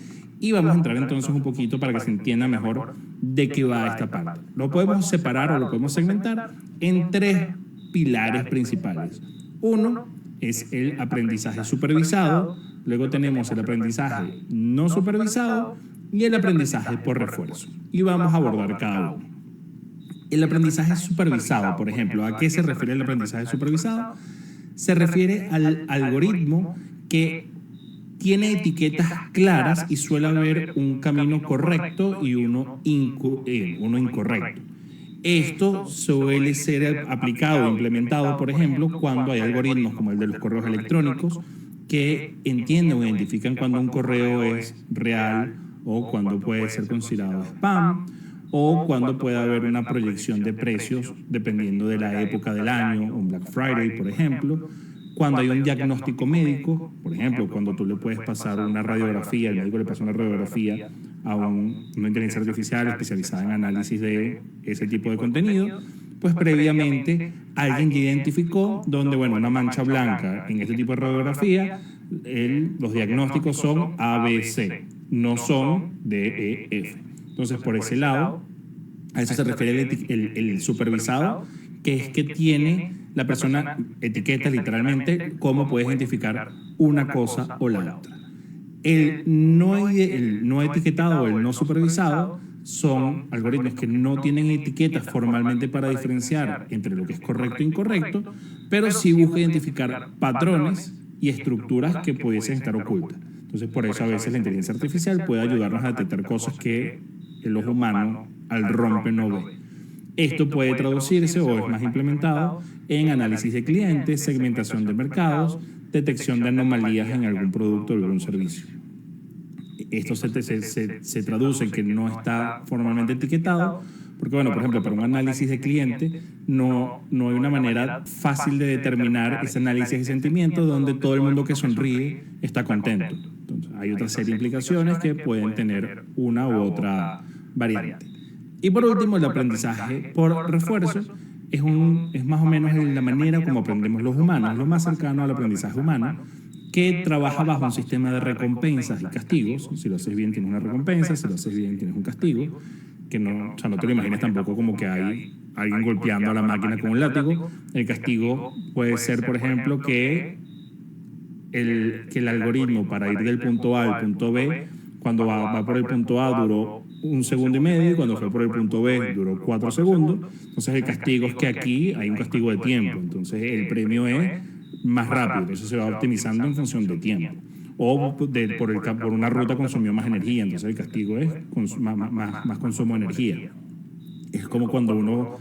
Y vamos a entrar entonces un poquito para que se entienda mejor de qué va esta parte. Lo podemos separar o lo podemos segmentar en 3 pilares principales. Uno es el aprendizaje supervisado, luego tenemos el aprendizaje no supervisado y el aprendizaje por refuerzo. Y vamos a abordar cada uno. El aprendizaje supervisado, por ejemplo, ¿a qué se refiere el aprendizaje supervisado? Se refiere al algoritmo que tiene etiquetas claras y suele haber un camino correcto y uno incorrecto. Esto suele ser aplicado e implementado, por ejemplo, cuando hay algoritmos como el de los correos electrónicos que entienden o identifican cuando un correo es real o cuando puede ser considerado spam, o cuando puede haber una proyección de precios dependiendo de la época del año, un Black Friday, por ejemplo. Cuando hay un diagnóstico médico, por ejemplo, cuando tú le puedes pasar una radiografía, el médico le pasa una radiografía a una inteligencia artificial especializada en análisis de ese tipo de contenido, pues previamente alguien ya identificó donde, bueno, una mancha blanca en este tipo de radiografía, los diagnósticos son ABC, no son DEF. Entonces, por ese lado, a eso se refiere el supervisado, que es que tiene la persona etiqueta literalmente cómo puedes identificar una cosa o la otra. El no etiquetado o el no supervisado son algoritmos que no tienen etiquetas formalmente para diferenciar entre lo que es correcto e incorrecto, pero sí busca identificar patrones y estructuras que pudiesen estar ocultas. Entonces, por eso a veces la inteligencia artificial puede ayudarnos a detectar cosas que el ojo humano al rompe no ve. Esto puede traducirse o es más implementado en análisis de clientes, segmentación de mercados, detección de anomalías en algún producto o algún servicio. Esto se traduce en que no está formalmente etiquetado, porque, bueno, por ejemplo, para un análisis de cliente no hay una manera fácil de determinar ese análisis de sentimiento donde todo el mundo que sonríe está contento. Entonces, hay otra serie de implicaciones que pueden tener una u otra variante. Y por último, el aprendizaje por refuerzo es más o menos la manera como aprendemos los humanos, lo más cercano al aprendizaje humano, que trabaja bajo un sistema de recompensas y castigos. Si lo haces bien tienes una recompensa, si lo haces bien tienes un castigo, que no te lo imagines tampoco como que hay alguien golpeando a la máquina con un látigo. El castigo puede ser, por ejemplo, que el algoritmo para ir del punto A al punto B, cuando va por el punto A duró 1 segundo y medio, y cuando fue por el punto B duró 4 segundos. Entonces el castigo es que aquí hay un castigo de tiempo, entonces el premio es más rápido, eso se va optimizando en función de tiempo. O por una ruta consumió más energía, entonces el castigo es más consumo de energía. Es como cuando uno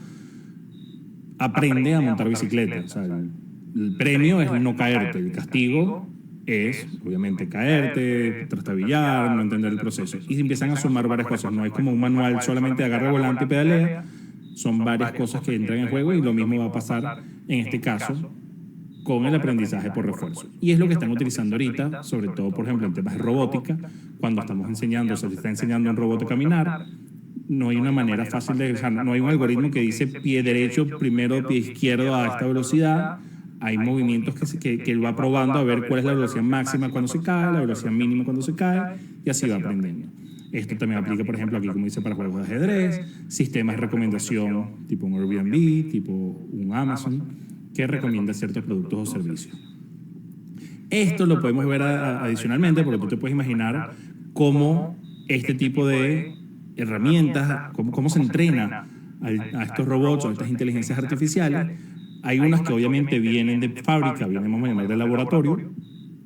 aprende a montar bicicleta. O sea, el premio es no caerte, el castigo es, obviamente, caerte, trastabillar, no entender el proceso. Y empiezan a sumar varias cosas. No es como un manual solamente agarra el volante y pedalea. Son varias cosas que entran en juego y lo mismo va a pasar en este caso con el aprendizaje por refuerzo. Y es lo que están utilizando ahorita, sobre todo, por ejemplo, en temas de robótica. Cuando estamos enseñando, se está enseñando a un robot a caminar, no hay una manera fácil de... O sea, no hay un algoritmo que dice pie derecho, primero pie izquierdo a esta velocidad, hay movimientos que él va probando a ver cuál es la velocidad máxima cuando se cae, la velocidad mínima cuando se cae, y así va aprendiendo. Esto también aplica, por ejemplo, aquí, como dice, para juegos de ajedrez, sistemas de recomendación tipo un Airbnb, tipo un Amazon, que recomienda ciertos productos o servicios. Esto lo podemos ver adicionalmente, porque tú te puedes imaginar cómo este tipo de herramientas, cómo se entrena a estos robots o a estas inteligencias artificiales. Hay unas que obviamente vienen de fábrica, vienen, vamos a llamar, del laboratorio,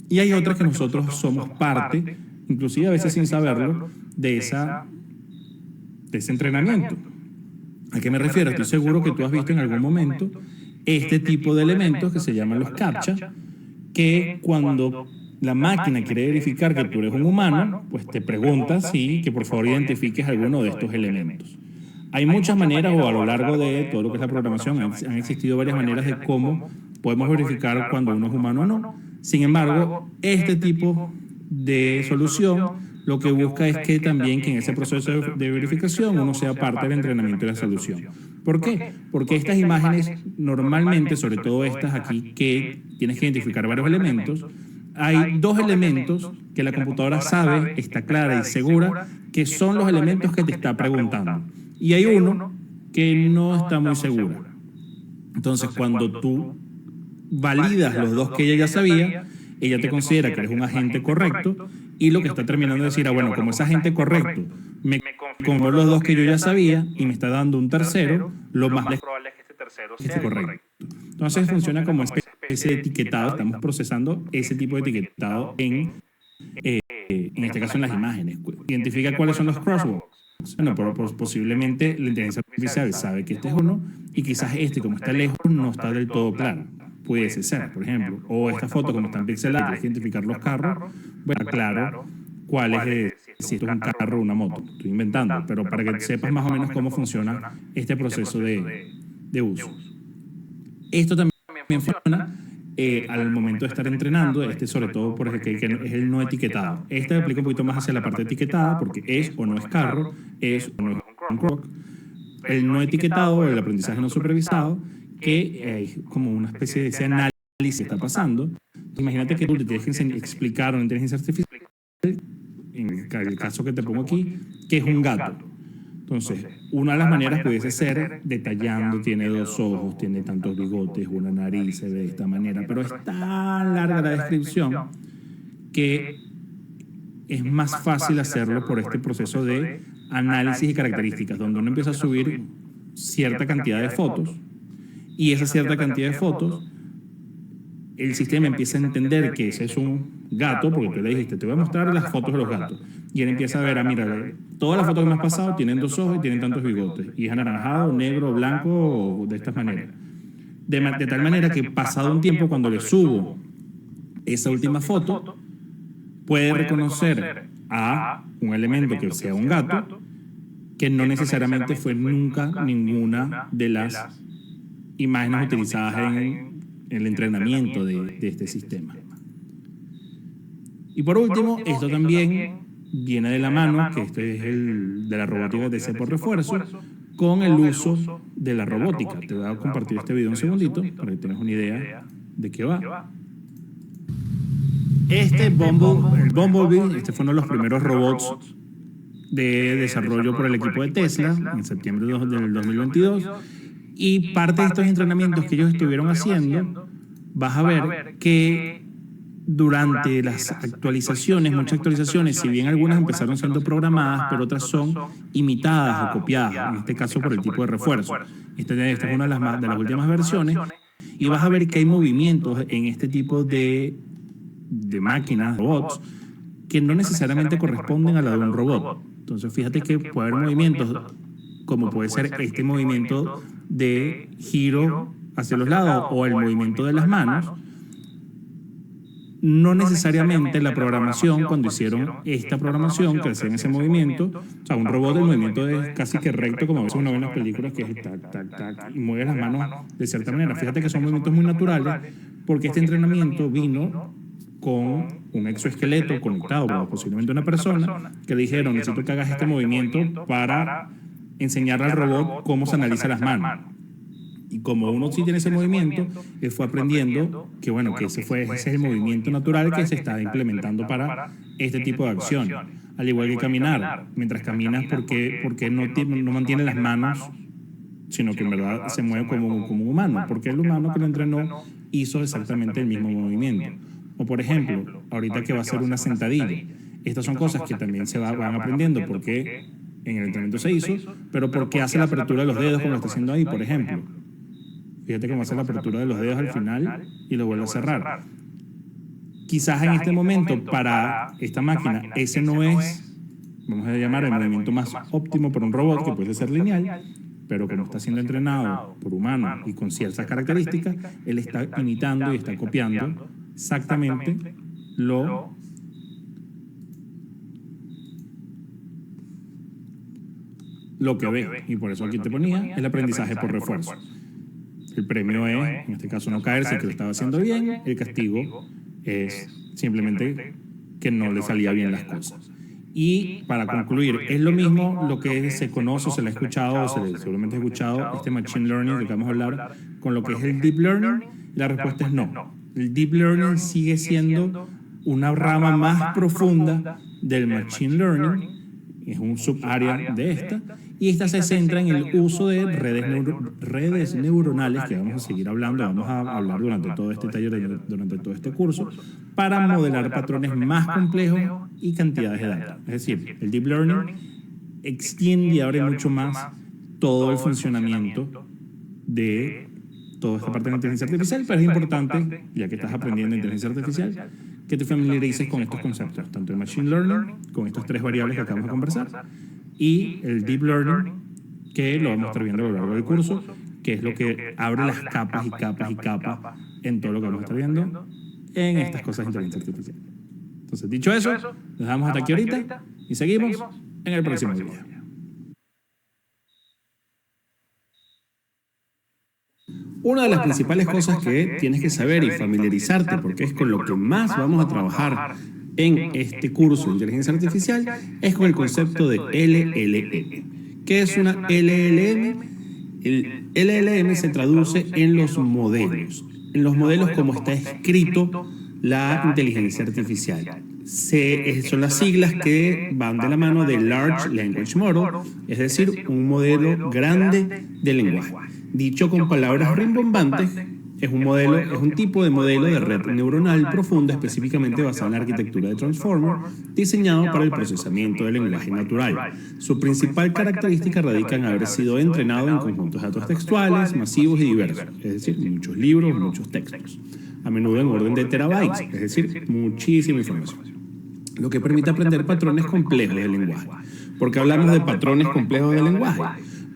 y hay otras que nosotros somos parte, inclusive a veces sin saberlo, de ese entrenamiento. ¿A qué me refiero? Estoy seguro que tú has visto en algún momento este tipo de elementos que se llaman los CAPTCHA, que cuando la máquina quiere verificar que tú eres un humano, pues te pregunta que por favor identifiques alguno de estos elementos. Hay muchas maneras, o a lo largo de todo lo que es la programación, han existido varias maneras de cómo podemos verificar cuando uno es humano o no. Sin embargo, este tipo de solución lo que busca es que también que en ese proceso de verificación uno sea parte del entrenamiento de la solución. ¿Por qué? Porque estas imágenes normalmente, sobre todo estas aquí, que tienes que identificar varios elementos, hay dos elementos que la computadora sabe, está clara y segura que son los elementos que te está preguntando. Y hay uno que no está muy segura. Entonces, cuando tú validas los dos que ella ya sabía, ella te considera que eres un agente correcto, y lo que está terminando de decir, bueno, como es agente correcto, me confirmó los dos que yo ya sabía y me está dando un tercero, lo más probable es que este tercero sea correcto. Entonces funciona como una especie de etiquetado, estamos procesando ese tipo de etiquetado en este caso en las imágenes. Identifica cuáles son los crosswalks. Bueno, posiblemente la inteligencia artificial sabe que este es uno, y quizás este, como está lejos, no está del todo claro. Pudiese ser, por ejemplo. O esta foto, como están pixeladas, tienes que identificar los carros. Bueno, claro, cuál es, si esto es un carro o una moto. Estoy inventando, pero para que sepas más o menos cómo funciona este proceso de uso. Esto también funciona al momento de estar entrenando, sobre todo porque es el no etiquetado. Este aplica un poquito más hacia la parte etiquetada, porque es o no es carro, es o no es un croc. El no etiquetado, el aprendizaje no supervisado, que hay como una especie de ese análisis que está pasando. Imagínate que tú le tienes que explicar a una inteligencia artificial, en el caso que te pongo aquí, que es un gato. Entonces, una de las maneras pudiese ser detallando, tiene dos ojos, tiene tantos bigotes, una nariz, se ve de esta manera, pero es tan larga la descripción que es más fácil hacerlo por este proceso de análisis y características, donde uno empieza a subir cierta cantidad de fotos, y esa cierta cantidad de fotos, el sistema empieza a entender que ese es un gato, porque tú le dijiste, te voy a mostrar las fotos de los gatos. Y él empieza a ver, mira, todas las fotos que me has pasado tienen dos ojos y tienen tantos bigotes. Y es anaranjado, negro, blanco, o de esta manera. De tal manera que pasado un tiempo, cuando le subo esa última foto, puede reconocer a un elemento que sea un gato, que no necesariamente fue nunca ninguna de las imágenes utilizadas en el entrenamiento de este sistema. Y por último, esto también viene de la mano, que este es el de la robótica de C por refuerzo, con el uso de la robótica. Te voy a compartir este video un segundito para que tengas una idea de qué va. El Bumblebee, fue uno de los primeros robots de desarrollo por el equipo de Tesla en septiembre del 2022. Y parte de estos entrenamientos que ellos estuvieron haciendo, vas a ver que durante las actualizaciones, muchas actualizaciones, si bien algunas empezaron siendo programadas, pero otras son imitadas o copiadas, en este caso por el tipo de refuerzo. Esta es una de las últimas versiones, y vas a ver que hay movimientos en este tipo de máquinas, robots, que no necesariamente corresponden a la de un robot. Entonces fíjate que puede haber movimientos, como puede ser este movimiento de giro hacia los lados o el movimiento de las manos. No necesariamente la programación, cuando hicieron esta programación, que hacían ese movimiento, o sea, un robot, el movimiento es casi que recto, como a veces uno ve en las películas, que es tac, tac, tac, y mueve las manos de cierta manera. Fíjate que son movimientos muy naturales, porque este entrenamiento vino con un exoesqueleto conectado, como posiblemente una persona, que le dijeron, necesito que hagas este movimiento para enseñarle al robot cómo se analiza las manos. Y como uno sí tiene ese movimiento, él fue aprendiendo que, bueno, que ese es el movimiento natural que se está implementando para este tipo de acción. Al igual que caminar. Mientras caminas, ¿por qué no mantiene las manos, sino que en verdad se mueve como un humano? Porque el humano que lo entrenó hizo exactamente el mismo movimiento. O por ejemplo, ahorita que va a hacer una sentadilla. Estas son cosas que también se van aprendiendo porque en el entrenamiento se hizo, pero porque hace la apertura de los dedos como lo está haciendo ahí, por ejemplo. Fíjate cómo hace la apertura de los dedos al final y lo vuelve a cerrar. Quizás en este momento para esta máquina ese no es, vamos a llamar el movimiento más óptimo para un robot, que puede ser lineal, pero como está siendo entrenado por humano y con ciertas características, él está imitando y está copiando exactamente lo que ve. Y por eso aquí te ponía el aprendizaje por refuerzo. El premio es, en este caso, no caerse, que lo estaba haciendo bien. El castigo es simplemente que no le salía bien las cosas. Y para concluir, es lo mismo lo que se conoce, o se le ha escuchado, seguramente ha escuchado este Machine Learning del que vamos a hablar, con lo que es el Deep Learning. La respuesta es no. El Deep Learning sigue siendo una rama más profunda del Machine Learning, es un subárea de esta, y esta se centra en el uso de redes neuronales, que vamos a seguir hablando, vamos a hablar durante todo este taller, durante todo este curso, para modelar patrones más complejos y cantidades de datos. Es decir, el Deep Learning extiende y abre mucho más todo el funcionamiento de toda esta parte de la inteligencia artificial, pero es importante, ya que estás aprendiendo inteligencia artificial, que te familiarices con estos conceptos, tanto el Machine Learning, con estas tres variables que acabamos de conversar, y el Deep Learning, que lo vamos a estar viendo a lo largo del curso, que es lo que abre las capas y capas y capas en todo lo que vamos a estar viendo en estas cosas de inteligencia artificial. Entonces, dicho eso, nos dejamos hasta aquí ahorita y seguimos en el próximo video. Una de las principales cosas que tienes que saber y familiarizarte, porque es con lo que más vamos a trabajar en este curso de inteligencia artificial, es con el concepto de LLM. ¿Qué es una LLM? El LLM se traduce en los modelos como está escrito la inteligencia artificial. Son las siglas que van de la mano de Large Language Model, es decir, un modelo grande de lenguaje. Dicho con palabras rimbombantes, es un tipo de modelo de red neuronal profunda específicamente basado en la arquitectura de Transformer, diseñado para el procesamiento del lenguaje natural. Su principal característica radica en haber sido entrenado en conjuntos de datos textuales, masivos y diversos, es decir, muchos libros, muchos textos, a menudo en orden de terabytes, es decir, muchísima información, lo que permite aprender patrones complejos del lenguaje. ¿Por qué hablamos de patrones complejos del lenguaje?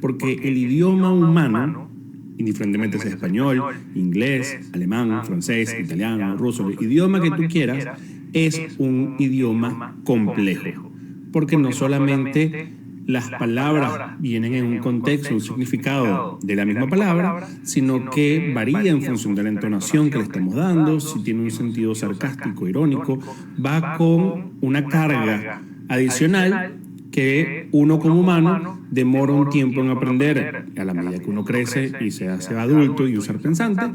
Porque el idioma humano, indiferentemente sea español, inglés, alemán, francés, italiano, ruso, el idioma que tú quieras, es un idioma complejo. Porque no solamente las palabras vienen en un contexto, un significado de la misma palabra, sino que varía en función de la entonación que le estamos dando, si tiene un sentido sarcástico, irónico, va con una carga adicional que uno como humano demora un tiempo en aprender a la medida que uno crece y se hace adulto y un ser pensante,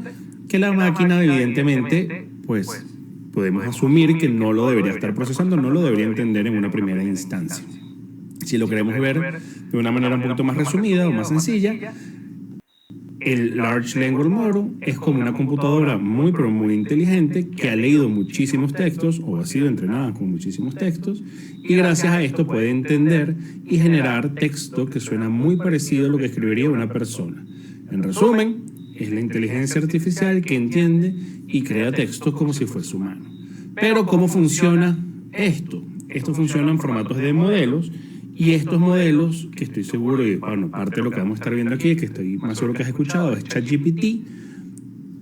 que la máquina evidentemente pues podemos asumir que no lo debería estar procesando, no lo debería entender en una primera instancia. Si lo queremos ver de una manera un poquito más resumida o más sencilla, el Large Language Model es como una computadora muy pero muy inteligente que ha leído muchísimos textos o ha sido entrenada con muchísimos textos y gracias a esto puede entender y generar texto que suena muy parecido a lo que escribiría una persona. En resumen, es la inteligencia artificial que entiende y crea textos como si fuese humano. Pero ¿cómo funciona esto? Esto funciona en formatos de modelos. Y estos modelos, que estoy seguro, y bueno, parte de lo que vamos a estar viendo aquí, que estoy más seguro que has escuchado, es ChatGPT,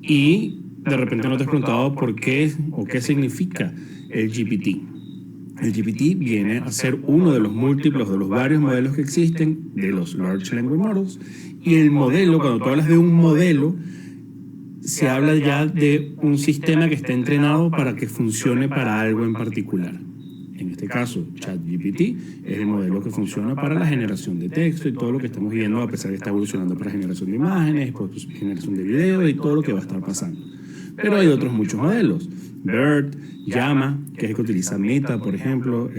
y de repente no te has preguntado por qué o qué significa el GPT. El GPT viene a ser uno de los múltiplos, de los varios modelos que existen, de los Large Language Models, y el modelo, cuando tú hablas de un modelo, se habla ya de un sistema que está entrenado para que funcione para algo en particular. en este caso ChatGPT, es el modelo que funciona para la generación de texto y todo lo que estamos viendo, a pesar de que está evolucionando para generación de imágenes, pues, generación de videos y todo lo que va a estar pasando. Pero hay otros muchos modelos. BERT, Llama, que es el que utiliza Meta, por ejemplo,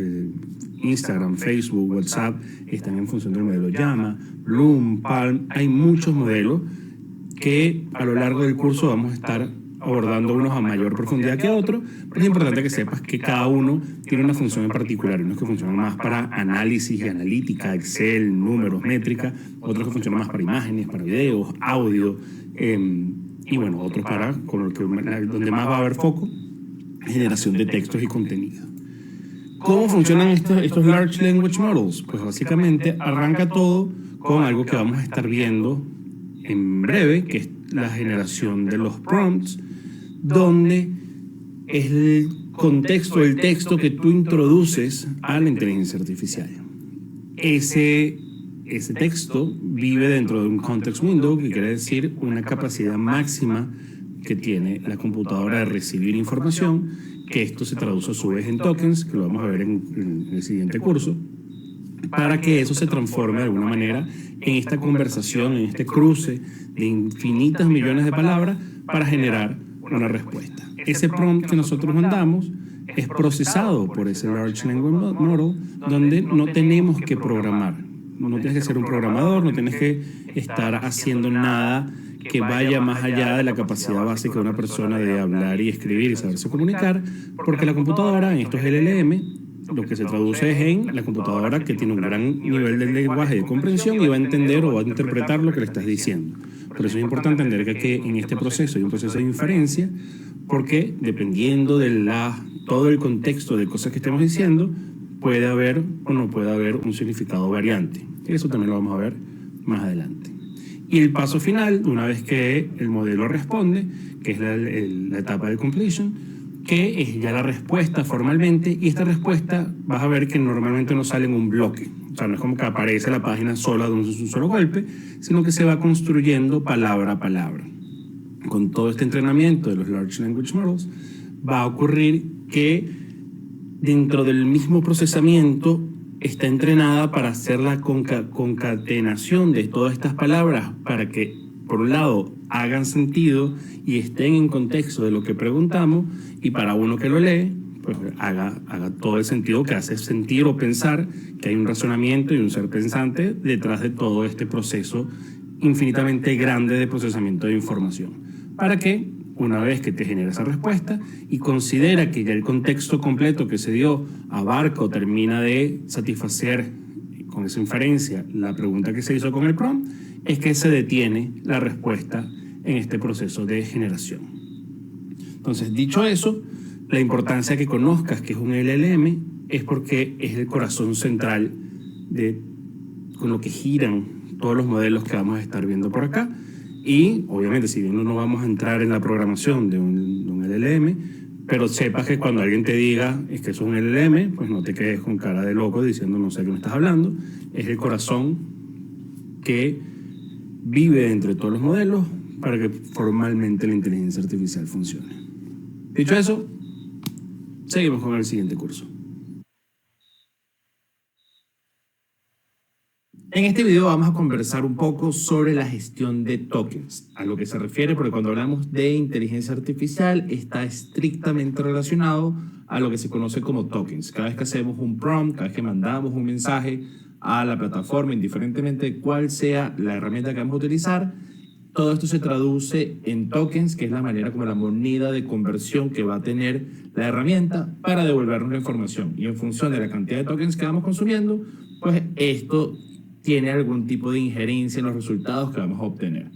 Instagram, Facebook, WhatsApp, están en función del modelo Llama, Bloom, Palm. Hay muchos modelos que a lo largo del curso vamos a estar abordando unos a mayor profundidad que otros, pero es importante que sepas que cada uno tiene una función en particular, unos que funcionan más para análisis y analítica, Excel, números, métrica, otros que funcionan más para imágenes, para videos, audio, y bueno, otros para, con lo que, donde más va a haber foco, generación de textos y contenido. ¿Cómo funcionan estos Large Language Models? Pues básicamente arranca todo con algo que vamos a estar viendo en breve, que es la generación de los prompts, donde es el contexto, el texto que tú introduces a la inteligencia artificial. Ese texto vive dentro de un context window, que quiere decir una capacidad máxima que tiene la computadora de recibir información, que esto se traduce a su vez en tokens, que lo vamos a ver en el siguiente curso, para que eso se transforme de alguna manera en esta conversación, en este cruce de infinitas millones de palabras para generar una respuesta. Ese prompt que nosotros mandamos es procesado por ese Large Language Model, donde no tenemos que programar. No tienes que ser un programador, no tienes que estar haciendo nada que vaya más allá de la capacidad básica de una persona de hablar y escribir y saberse comunicar, porque la computadora, en estos LLM, lo que se traduce es en la computadora que tiene un gran nivel de lenguaje y de comprensión y va a entender o va a interpretar lo que le estás diciendo. Por eso es importante entender que en este proceso hay un proceso de inferencia, porque dependiendo de todo el contexto de cosas que estemos diciendo, puede haber o no puede haber un significado variante. Y eso también lo vamos a ver más adelante. Y el paso final, una vez que el modelo responde, que es la etapa de completion, que es ya la respuesta formalmente, y esta respuesta vas a ver que normalmente no sale en un bloque. O sea, no es como que aparece la página sola de un solo golpe, sino que se va construyendo palabra a palabra. Con todo este entrenamiento de los Large Language Models, va a ocurrir que dentro del mismo procesamiento está entrenada para hacer la concatenación de todas estas palabras para que, por un lado, hagan sentido y estén en contexto de lo que preguntamos, y para uno que lo lee, pues haga todo el sentido que hace sentir o pensar que hay un razonamiento y un ser pensante detrás de todo este proceso infinitamente grande de procesamiento de información. Para que, una vez que te genera esa respuesta y considera que ya el contexto completo que se dio abarca o termina de satisfacer con esa inferencia la pregunta que se hizo con el prompt, es que se detiene la respuesta en este proceso de generación. Entonces, dicho eso, la importancia que conozcas que es un LLM es porque es el corazón central con lo que giran todos los modelos que vamos a estar viendo por acá. Y obviamente, si bien no vamos a entrar en la programación de un LLM, pero sepas que cuando alguien te diga es que es un LLM, pues no te quedes con cara de loco diciendo no sé qué me estás hablando. Es el corazón que vive entre todos los modelos para que formalmente la inteligencia artificial funcione. Dicho eso, seguimos con el siguiente curso. En este video vamos a conversar un poco sobre la gestión de tokens, a lo que se refiere, porque cuando hablamos de inteligencia artificial está estrictamente relacionado a lo que se conoce como tokens. Cada vez que hacemos un prompt, cada vez que mandamos un mensaje a la plataforma, indiferentemente de cuál sea la herramienta que vamos a utilizar, todo esto se traduce en tokens, que es la manera como la moneda de conversión que va a tener la herramienta para devolvernos la información. Y en función de la cantidad de tokens que vamos consumiendo, pues esto tiene algún tipo de injerencia en los resultados que vamos a obtener.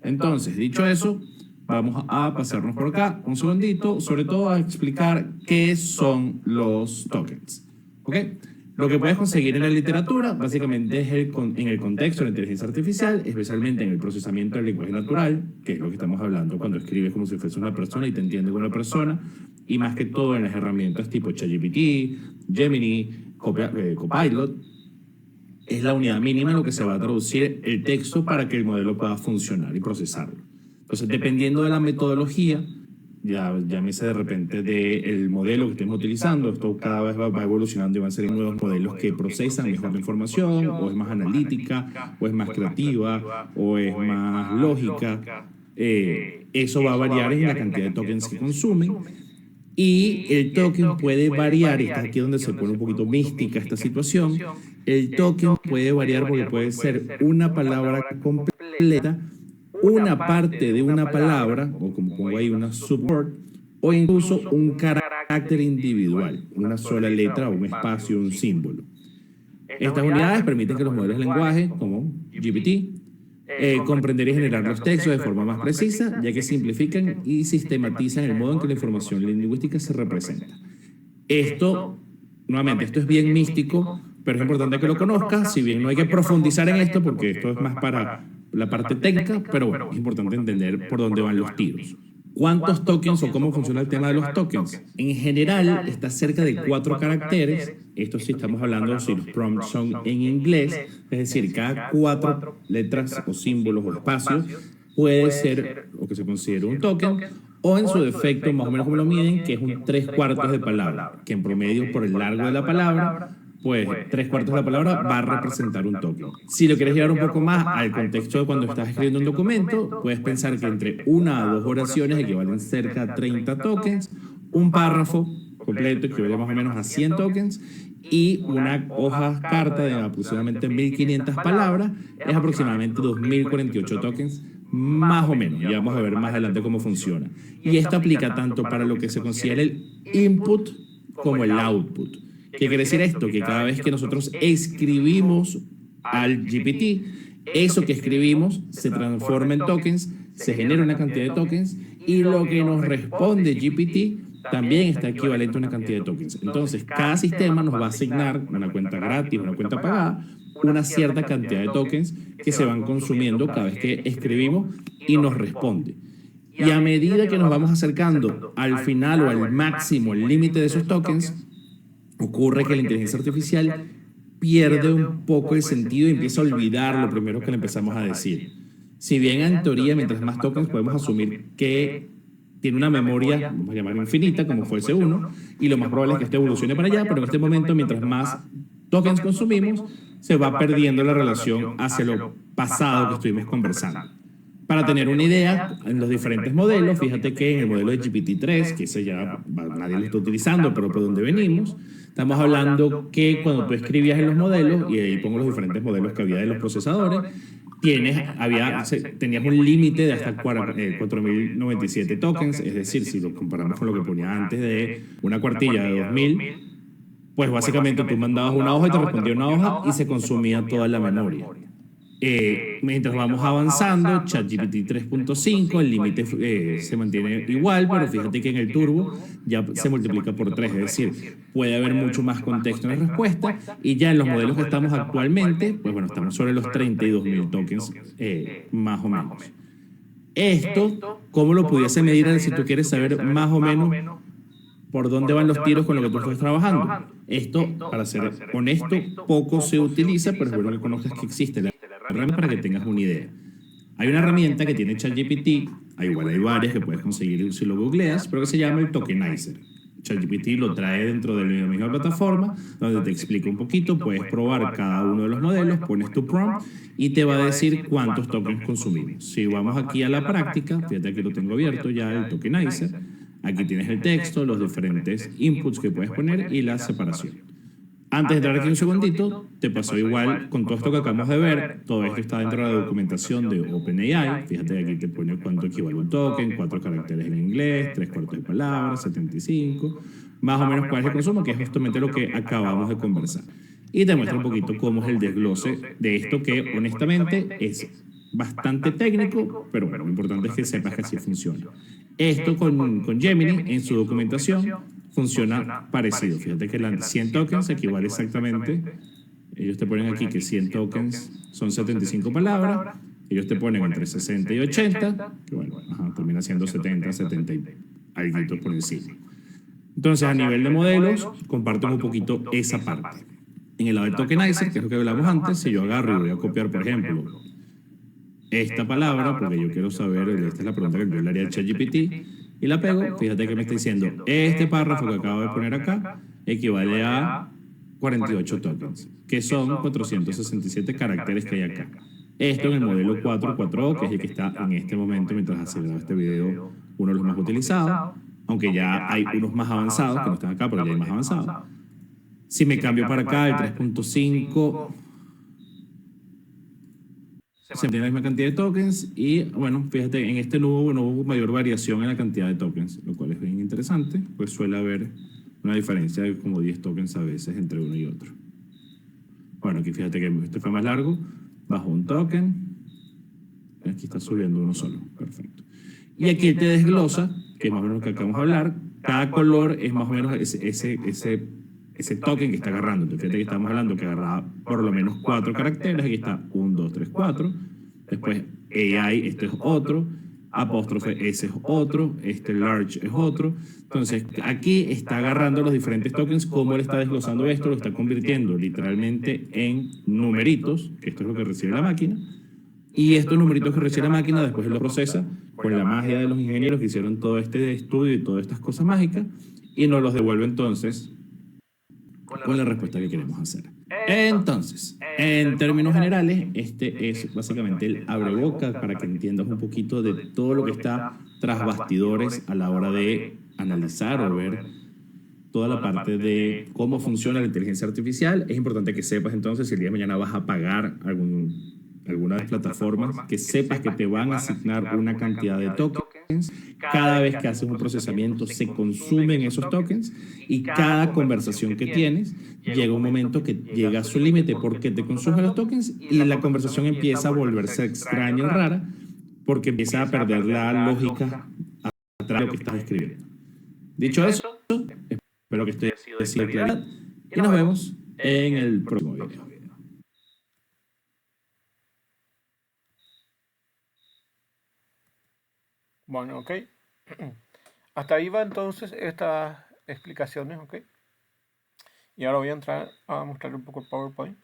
Entonces, dicho eso, vamos a pasarnos por acá un segundito, sobre todo a explicar qué son los tokens. ¿Ok? Lo que puedes conseguir en la literatura básicamente es en el contexto de la inteligencia artificial, especialmente en el procesamiento del lenguaje natural, que es lo que estamos hablando cuando escribes como si fuese una persona y te entiende como una persona, y más que todo en las herramientas tipo ChatGPT, Gemini, Copilot. Es la unidad mínima en lo que se va a traducir el texto para que el modelo pueda funcionar y procesarlo. Entonces, dependiendo de la metodología ya llámese de repente del modelo que estemos utilizando. Esto cada vez va evolucionando y van a salir nuevos modelos que procesan mejor la información, o es más analítica, o es más creativa, o es más lógica. Eso va a variar en la cantidad de tokens que consumen. Y el token puede variar, y está aquí donde se pone un poquito mística esta situación. El token puede variar porque puede ser una palabra completa, una parte de una palabra, o como pongo ahí, una subword, o incluso un carácter individual, una sola letra, un espacio, un símbolo. Estas unidades permiten que los modelos de lenguaje, como GPT, comprender y generar los textos de forma más precisa, ya que simplifican y sistematizan el modo en que la información lingüística se representa. Esto, nuevamente, esto es bien místico, pero es importante que lo conozcas, si bien no hay que profundizar en esto, porque esto es más para la parte técnica, pero bueno, es importante entender por dónde van los tiros. ¿Cuántos tokens o cómo funciona el tema de los tokens? En general, está cerca de 4 caracteres. Esto sí estamos hablando si los prompts son en inglés, es decir, cada 4 letras o símbolos o espacios puede ser lo que se considera un token, o en su defecto, más o menos como lo miden, que es un 3/4 de palabra, que en promedio por el largo de la palabra, pues 3/4 de la palabra va a representar un token. Si lo quieres llevar un poco más al contexto de cuando estás escribiendo un documento, puedes pensar que entre 1 a 2 oraciones equivalen cerca a 30 tokens, un párrafo completo equivale más o menos a 100 tokens, y una hoja carta de aproximadamente 1500 palabras es aproximadamente 2048 tokens, más o menos. Ya vamos a ver más adelante cómo funciona. Y esto aplica tanto para lo que se considera el input como el output. ¿Qué quiere decir esto? Que cada vez que nosotros escribimos al GPT, eso que escribimos se transforma en tokens, se genera una cantidad de tokens, y lo que nos responde GPT también está equivalente a una cantidad de tokens. Entonces, cada sistema nos va a asignar una cuenta gratis, una cuenta pagada, una cierta cantidad de tokens que se van consumiendo cada vez que escribimos y nos responde. Y a medida que nos vamos acercando al final o al máximo, el límite de esos tokens, ocurre que la inteligencia artificial pierde un poco el sentido y empieza a olvidar lo primero que le empezamos a decir. Si bien en teoría, mientras más tokens, podemos asumir que tiene una memoria, vamos a llamar infinita, como fuese uno, y lo más probable es que esto evolucione para allá, pero en este momento, mientras más tokens consumimos, se va perdiendo la relación hacia lo pasado que estuvimos conversando. Para tener una idea, en los diferentes modelos, fíjate que en el modelo de GPT-3, que ese ya nadie lo está utilizando, pero por donde venimos, estamos hablando que cuando tú escribías en los modelos, y ahí pongo los diferentes modelos que había de los procesadores, tenías un límite de hasta 4.097 tokens, es decir, si lo comparamos con lo que ponía antes de una cuartilla de 2.000, pues básicamente tú mandabas una hoja y te respondía una hoja y se consumía toda la memoria. Mientras vamos avanzando, ChatGPT 3.5, el límite se mantiene igual, pero fíjate que en el turbo ya se multiplica por 3, es decir, puede haber mucho más contexto en la respuesta, y ya en los modelos que estamos actualmente, pues bueno, estamos sobre los 32.000 tokens, más o menos. Esto, ¿cómo lo pudiese medir si tú quieres saber más o menos por dónde van los tiros con lo que tú estás trabajando? Esto, para ser honesto, poco se utiliza, pero es bueno que conozcas que existe la herramienta para que tengas una idea. Hay una herramienta que tiene ChatGPT, hay varias que puedes conseguir si lo googleas, pero que se llama el Tokenizer. ChatGPT lo trae dentro de la misma plataforma, donde te explica un poquito, puedes probar cada uno de los modelos, pones tu prompt y te va a decir cuántos tokens consumimos. Si vamos aquí a la práctica, fíjate que lo tengo abierto ya, el Tokenizer. Aquí tienes el texto, los diferentes inputs que puedes poner y la separación. Antes de entrar aquí un segundito, te pasó igual con todo esto que acabamos de ver. Todo esto está dentro de la documentación de OpenAI. Fíjate que aquí te pone cuánto equivale un token, 4 caracteres en inglés, 3/4 de palabras, 75, más o menos cuál es el consumo, que es justamente lo que acabamos de conversar. Y te muestra un poquito cómo es el desglose de esto, que honestamente es bastante técnico, pero bueno, lo importante es que sepas que así funciona. Esto con Gemini, en su documentación, funciona parecido. Fíjate que las 100 tokens equivale exactamente, ellos te ponen aquí que 100 tokens son 75 palabras, ellos te ponen entre 60 y 80, que bueno, termina siendo 70 y algo por encima. Entonces, a nivel de modelos, comparten un poquito esa parte. En el lado de Tokenizer, que es lo que hablamos antes, si yo agarro y voy a copiar, por ejemplo, esta palabra, porque yo quiero saber, esta es la pregunta que yo le haría al ChatGPT, y la pego, fíjate que me está diciendo, este párrafo que acabo de poner acá equivale a 48 tokens, que son 467 caracteres que hay acá. Esto en el modelo 4.4o, que es el que está en este momento, mientras hace este video, uno de los más utilizados, aunque ya hay unos más avanzados que no están acá, pero ya hay más avanzados. Si me cambio para acá, el 3.5 se mantiene la misma cantidad de tokens y, bueno, fíjate, en este no hubo mayor variación en la cantidad de tokens, lo cual es bien interesante, pues suele haber una diferencia de como 10 tokens a veces entre uno y otro. Bueno, aquí fíjate que este fue más largo, bajó un token, aquí está subiendo uno solo, perfecto. Y aquí te desglosa, que es más o menos lo que acabamos de hablar, cada color es más o menos ese token que está agarrando. Entonces, fíjate que estamos hablando que agarraba por lo menos 4 caracteres, aquí está 1, 2, 3, 4, después AI, este es otro, apóstrofe, ese es otro, este large es otro. Entonces, aquí está agarrando los diferentes tokens, cómo él está desglosando esto, lo está convirtiendo literalmente en numeritos, que esto es lo que recibe la máquina, y estos numeritos que recibe la máquina después él lo procesa con la magia de los ingenieros que hicieron todo este estudio y todas estas cosas mágicas, y nos los devuelve entonces con la respuesta que queremos hacer. Entonces, en términos generales, este es básicamente el abreboca para que entiendas un poquito de todo lo que está tras bastidores a la hora de analizar o ver toda la parte de cómo funciona la inteligencia artificial. Es importante que sepas entonces si el día de mañana vas a pagar alguna de las plataformas, que sepas que te van a asignar una cantidad de tokens. Cada vez que haces un procesamiento se consumen esos tokens y cada conversación que tienes llega un momento que llega a su límite porque te consumen los tokens y la conversación empieza a volverse extraña y rara porque empieza a perder la lógica atrás de lo que estás escribiendo. Dicho eso, espero que esté sido de claridad y nos vemos en el próximo video. Bueno, ok. Hasta ahí va entonces estas explicaciones, ok. Y ahora voy a entrar a mostrar un poco el PowerPoint.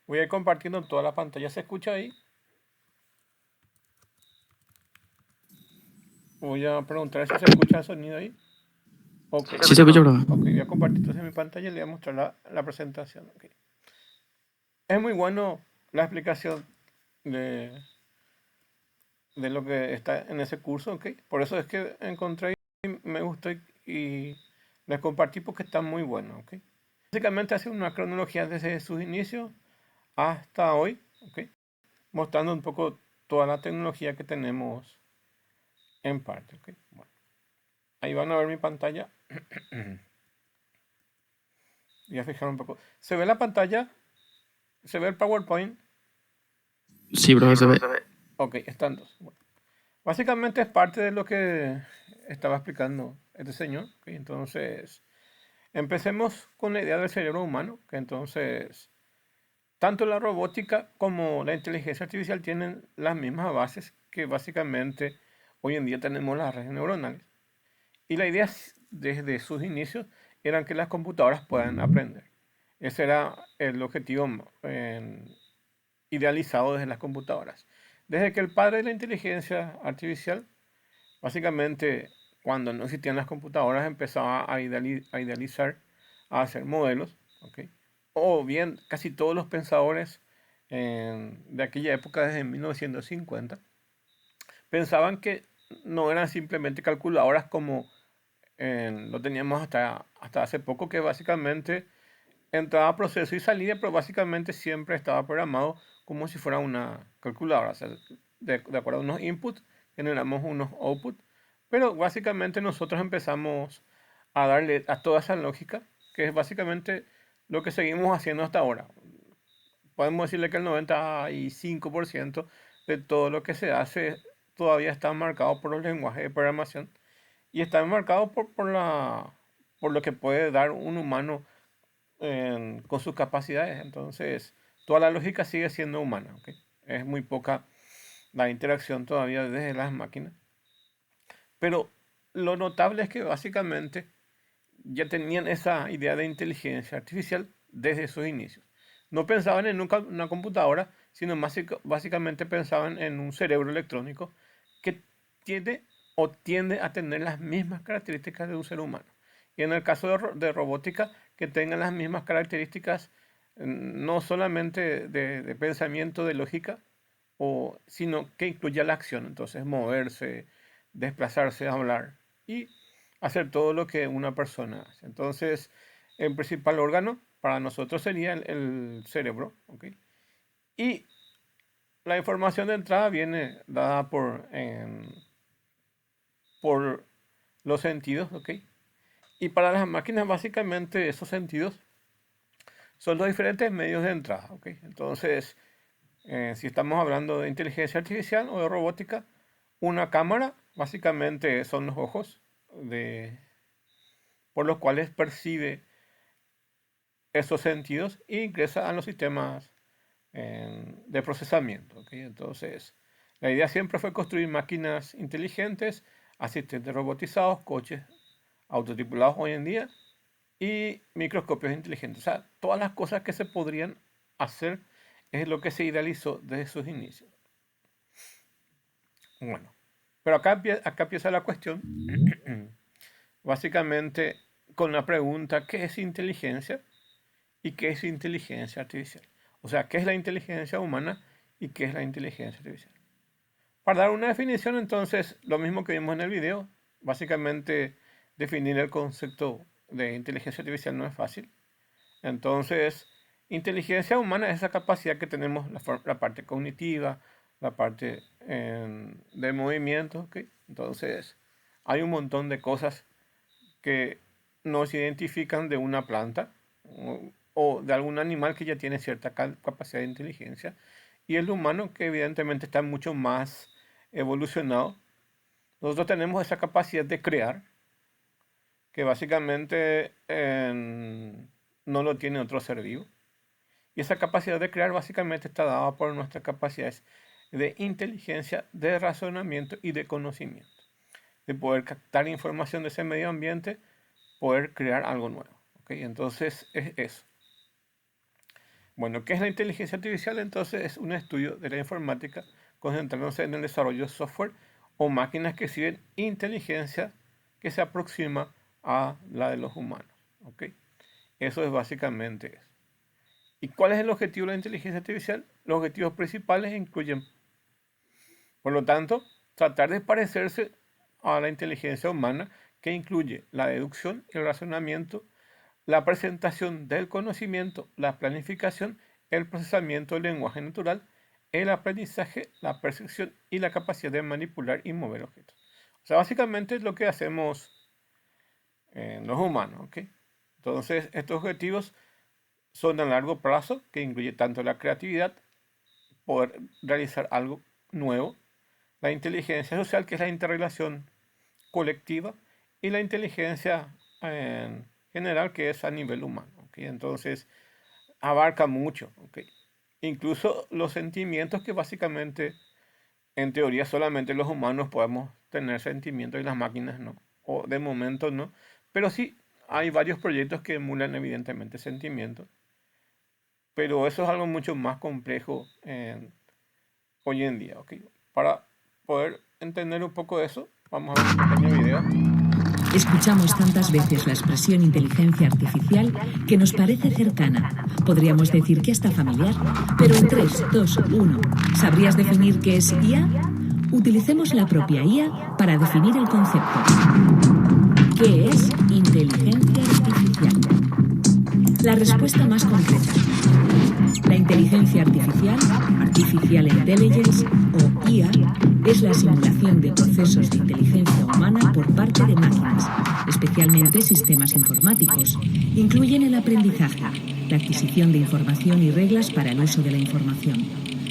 Voy a ir compartiendo toda la pantalla. ¿Se escucha ahí? Voy a preguntar si se escucha el sonido ahí. Okay. Sí se escucha, bro. Ok, voy a compartir entonces mi pantalla y le voy a mostrar la presentación. Okay. Es muy bueno la explicación de lo que está en ese curso, ok. Por eso es que encontré y me gustó y les compartí porque está muy bueno, ok. Básicamente hace una cronología desde sus inicios hasta hoy, ok, mostrando un poco toda la tecnología que tenemos en parte, ok. Bueno, ahí van a ver mi pantalla. Voy a fijar un poco. ¿Se ve la pantalla? ¿Se ve el PowerPoint? Sí, bro, se ve. Ok, están dos. Bueno, básicamente es parte de lo que estaba explicando este señor. Ok, entonces, empecemos con la idea del cerebro humano, que entonces, tanto la robótica como la inteligencia artificial tienen las mismas bases que básicamente hoy en día tenemos las redes neuronales. Y la idea desde sus inicios era que las computadoras puedan aprender. Ese era el objetivo idealizado desde las computadoras. Desde que el padre de la inteligencia artificial, básicamente cuando no existían las computadoras, empezaba a idealizar, a hacer modelos, ¿ok? O bien casi todos los pensadores de aquella época, desde 1950, pensaban que no eran simplemente calculadoras como lo teníamos hasta hace poco, que básicamente entraba proceso y salía, pero básicamente siempre estaba programado como si fuera una calculadora. O sea, de acuerdo a unos inputs, generamos unos outputs, pero básicamente nosotros empezamos a darle a toda esa lógica, que es básicamente lo que seguimos haciendo hasta ahora. Podemos decirle que el 95% de todo lo que se hace todavía está marcado por los lenguajes de programación y está marcado por lo que puede dar un humano con sus capacidades. Entonces, toda la lógica sigue siendo humana, ¿ok? Es muy poca la interacción todavía desde las máquinas. Pero lo notable es que básicamente ya tenían esa idea de inteligencia artificial desde sus inicios. No pensaban en una computadora, sino básicamente pensaban en un cerebro electrónico que tiene o tiende a tener las mismas características de un ser humano. Y en el caso de robótica, que tengan las mismas características, no solamente de pensamiento, de lógica, sino que incluya la acción. Entonces, moverse, desplazarse, hablar y hacer todo lo que una persona hace. Entonces, el principal órgano para nosotros sería el cerebro, ¿ok? Y la información de entrada viene dada por los sentidos, ¿ok? Y para las máquinas, básicamente, esos sentidos son los diferentes medios de entrada, ¿ok? Entonces, si estamos hablando de inteligencia artificial o de robótica, una cámara básicamente son los ojos por los cuales percibe esos sentidos e ingresa a los sistemas de procesamiento, ¿ok? Entonces, la idea siempre fue construir máquinas inteligentes, asistentes robotizados, coches autotripulados hoy en día y microscopios inteligentes. O sea, todas las cosas que se podrían hacer es lo que se idealizó desde sus inicios. Bueno, pero acá empieza la cuestión, básicamente con la pregunta, ¿qué es inteligencia y qué es inteligencia artificial? O sea, ¿qué es la inteligencia humana y qué es la inteligencia artificial? Para dar una definición, entonces, lo mismo que vimos en el video, básicamente definir el concepto de inteligencia artificial no es fácil. Entonces, inteligencia humana es esa capacidad que tenemos, la parte cognitiva, la parte de movimiento, ¿ok? Entonces, hay un montón de cosas que nos identifican de una planta o de algún animal que ya tiene cierta capacidad de inteligencia y el humano que evidentemente está mucho más evolucionado. Nosotros tenemos esa capacidad de crear que básicamente no lo tiene otro ser vivo. Y esa capacidad de crear básicamente está dada por nuestras capacidades de inteligencia, de razonamiento y de conocimiento. De poder captar información de ese medio ambiente, poder crear algo nuevo. ¿Ok? Entonces es eso. Bueno, ¿qué es la inteligencia artificial? Entonces es un estudio de la informática concentrándose en el desarrollo de software o máquinas que sirven inteligencia que se aproxima a la de los humanos. ¿Ok? Eso es básicamente eso. ¿Y cuál es el objetivo de la inteligencia artificial? Los objetivos principales incluyen, por lo tanto, tratar de parecerse a la inteligencia humana, que incluye la deducción, el razonamiento, la presentación del conocimiento, la planificación, el procesamiento del lenguaje natural, el aprendizaje, la percepción y la capacidad de manipular y mover objetos. O sea, básicamente es lo que hacemos los humanos, ¿ok? Entonces, estos objetivos son a largo plazo, que incluye tanto la creatividad, poder realizar algo nuevo, la inteligencia social, que es la interrelación colectiva, y la inteligencia general, que es a nivel humano. ¿Ok? Entonces, abarca mucho. ¿Ok? Incluso los sentimientos que básicamente, en teoría, solamente los humanos podemos tener sentimientos y las máquinas no. O de momento no. Pero sí, hay varios proyectos que emulan evidentemente sentimientos. Pero eso es algo mucho más complejo hoy en día. ¿Ok? Para poder entender un poco de eso, vamos a ver un pequeño video. Escuchamos tantas veces la expresión inteligencia artificial que nos parece cercana. Podríamos decir que hasta familiar. Pero en 3, 2, 1, ¿sabrías definir qué es IA? Utilicemos la propia IA para definir el concepto. ¿Qué es inteligencia artificial? La respuesta más concreta. La inteligencia artificial, Artificial Intelligence o IA, es la simulación de procesos de inteligencia humana por parte de máquinas, especialmente sistemas informáticos. Incluyen el aprendizaje, la adquisición de información y reglas para el uso de la información,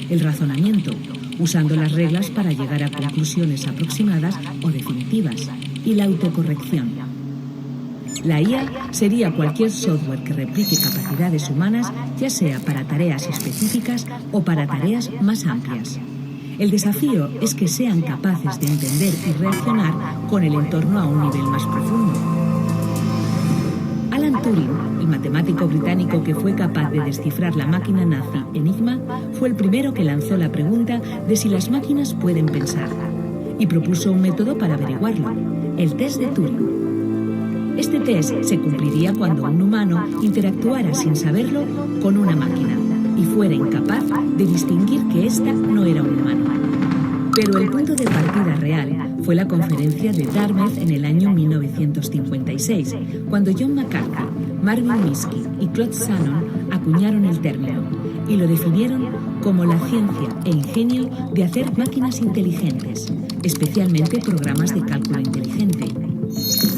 el razonamiento, usando las reglas para llegar a conclusiones aproximadas o definitivas, y la autocorrección. La IA sería cualquier software que replique capacidades humanas, ya sea para tareas específicas o para tareas más amplias. El desafío es que sean capaces de entender y reaccionar con el entorno a un nivel más profundo. Alan Turing, el matemático británico que fue capaz de descifrar la máquina nazi Enigma, fue el primero que lanzó la pregunta de si las máquinas pueden pensar y propuso un método para averiguarlo, el test de Turing. Este test se cumpliría cuando un humano interactuara sin saberlo con una máquina y fuera incapaz de distinguir que ésta no era un humano. Pero el punto de partida real fue la conferencia de Dartmouth en el año 1956, cuando John McCarthy, Marvin Minsky y Claude Shannon acuñaron el término y lo definieron como la ciencia e ingenio de hacer máquinas inteligentes, especialmente programas de cálculo inteligente.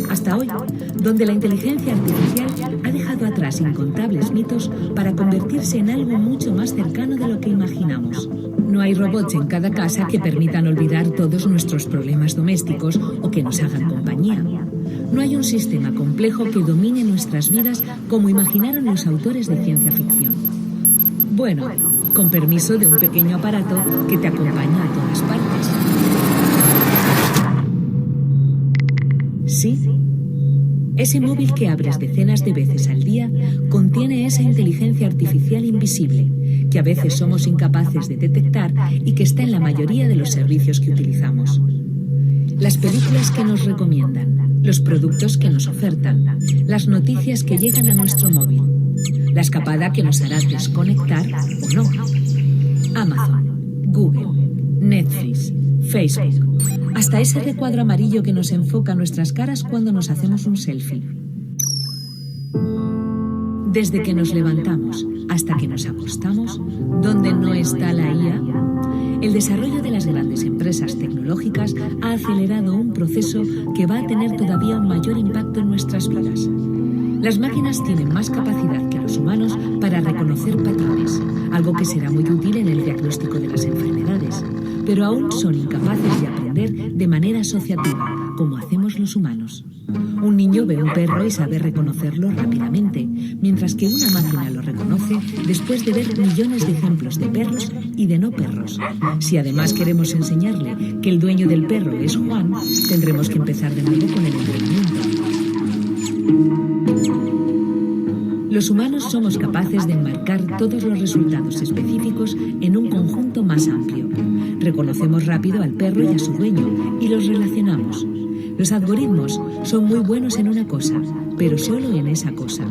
Hasta hoy, donde la inteligencia artificial ha dejado atrás incontables mitos para convertirse en algo mucho más cercano de lo que imaginamos. No hay robots en cada casa que permitan olvidar todos nuestros problemas domésticos o que nos hagan compañía. No hay un sistema complejo que domine nuestras vidas como imaginaron los autores de ciencia ficción. Bueno, con permiso de un pequeño aparato que te acompaña a todas partes. Sí, ese móvil que abres decenas de veces al día contiene esa inteligencia artificial invisible, que a veces somos incapaces de detectar y que está en la mayoría de los servicios que utilizamos. Las películas que nos recomiendan, los productos que nos ofertan, las noticias que llegan a nuestro móvil, la escapada que nos hará desconectar o no. Amazon, Google, Netflix, Facebook, hasta ese recuadro amarillo que nos enfoca nuestras caras cuando nos hacemos un selfie. Desde que nos levantamos hasta que nos acostamos, ¿dónde no está la IA? El desarrollo de las grandes empresas tecnológicas ha acelerado un proceso que va a tener todavía un mayor impacto en nuestras vidas. Las máquinas tienen más capacidad que los humanos para reconocer patrones, algo que será muy útil en el diagnóstico de las enfermedades, pero aún son incapaces de aprender de manera asociativa, como hacemos los humanos. Un niño ve un perro y sabe reconocerlo rápidamente, mientras que una máquina lo reconoce después de ver millones de ejemplos de perros y de no perros. Si además queremos enseñarle que el dueño del perro es Juan, tendremos que empezar de nuevo con el entrenamiento. Los humanos somos capaces de enmarcar todos los resultados específicos en un conjunto más amplio. Reconocemos rápido al perro y a su dueño y los relacionamos. Los algoritmos son muy buenos en una cosa, pero solo en esa cosa.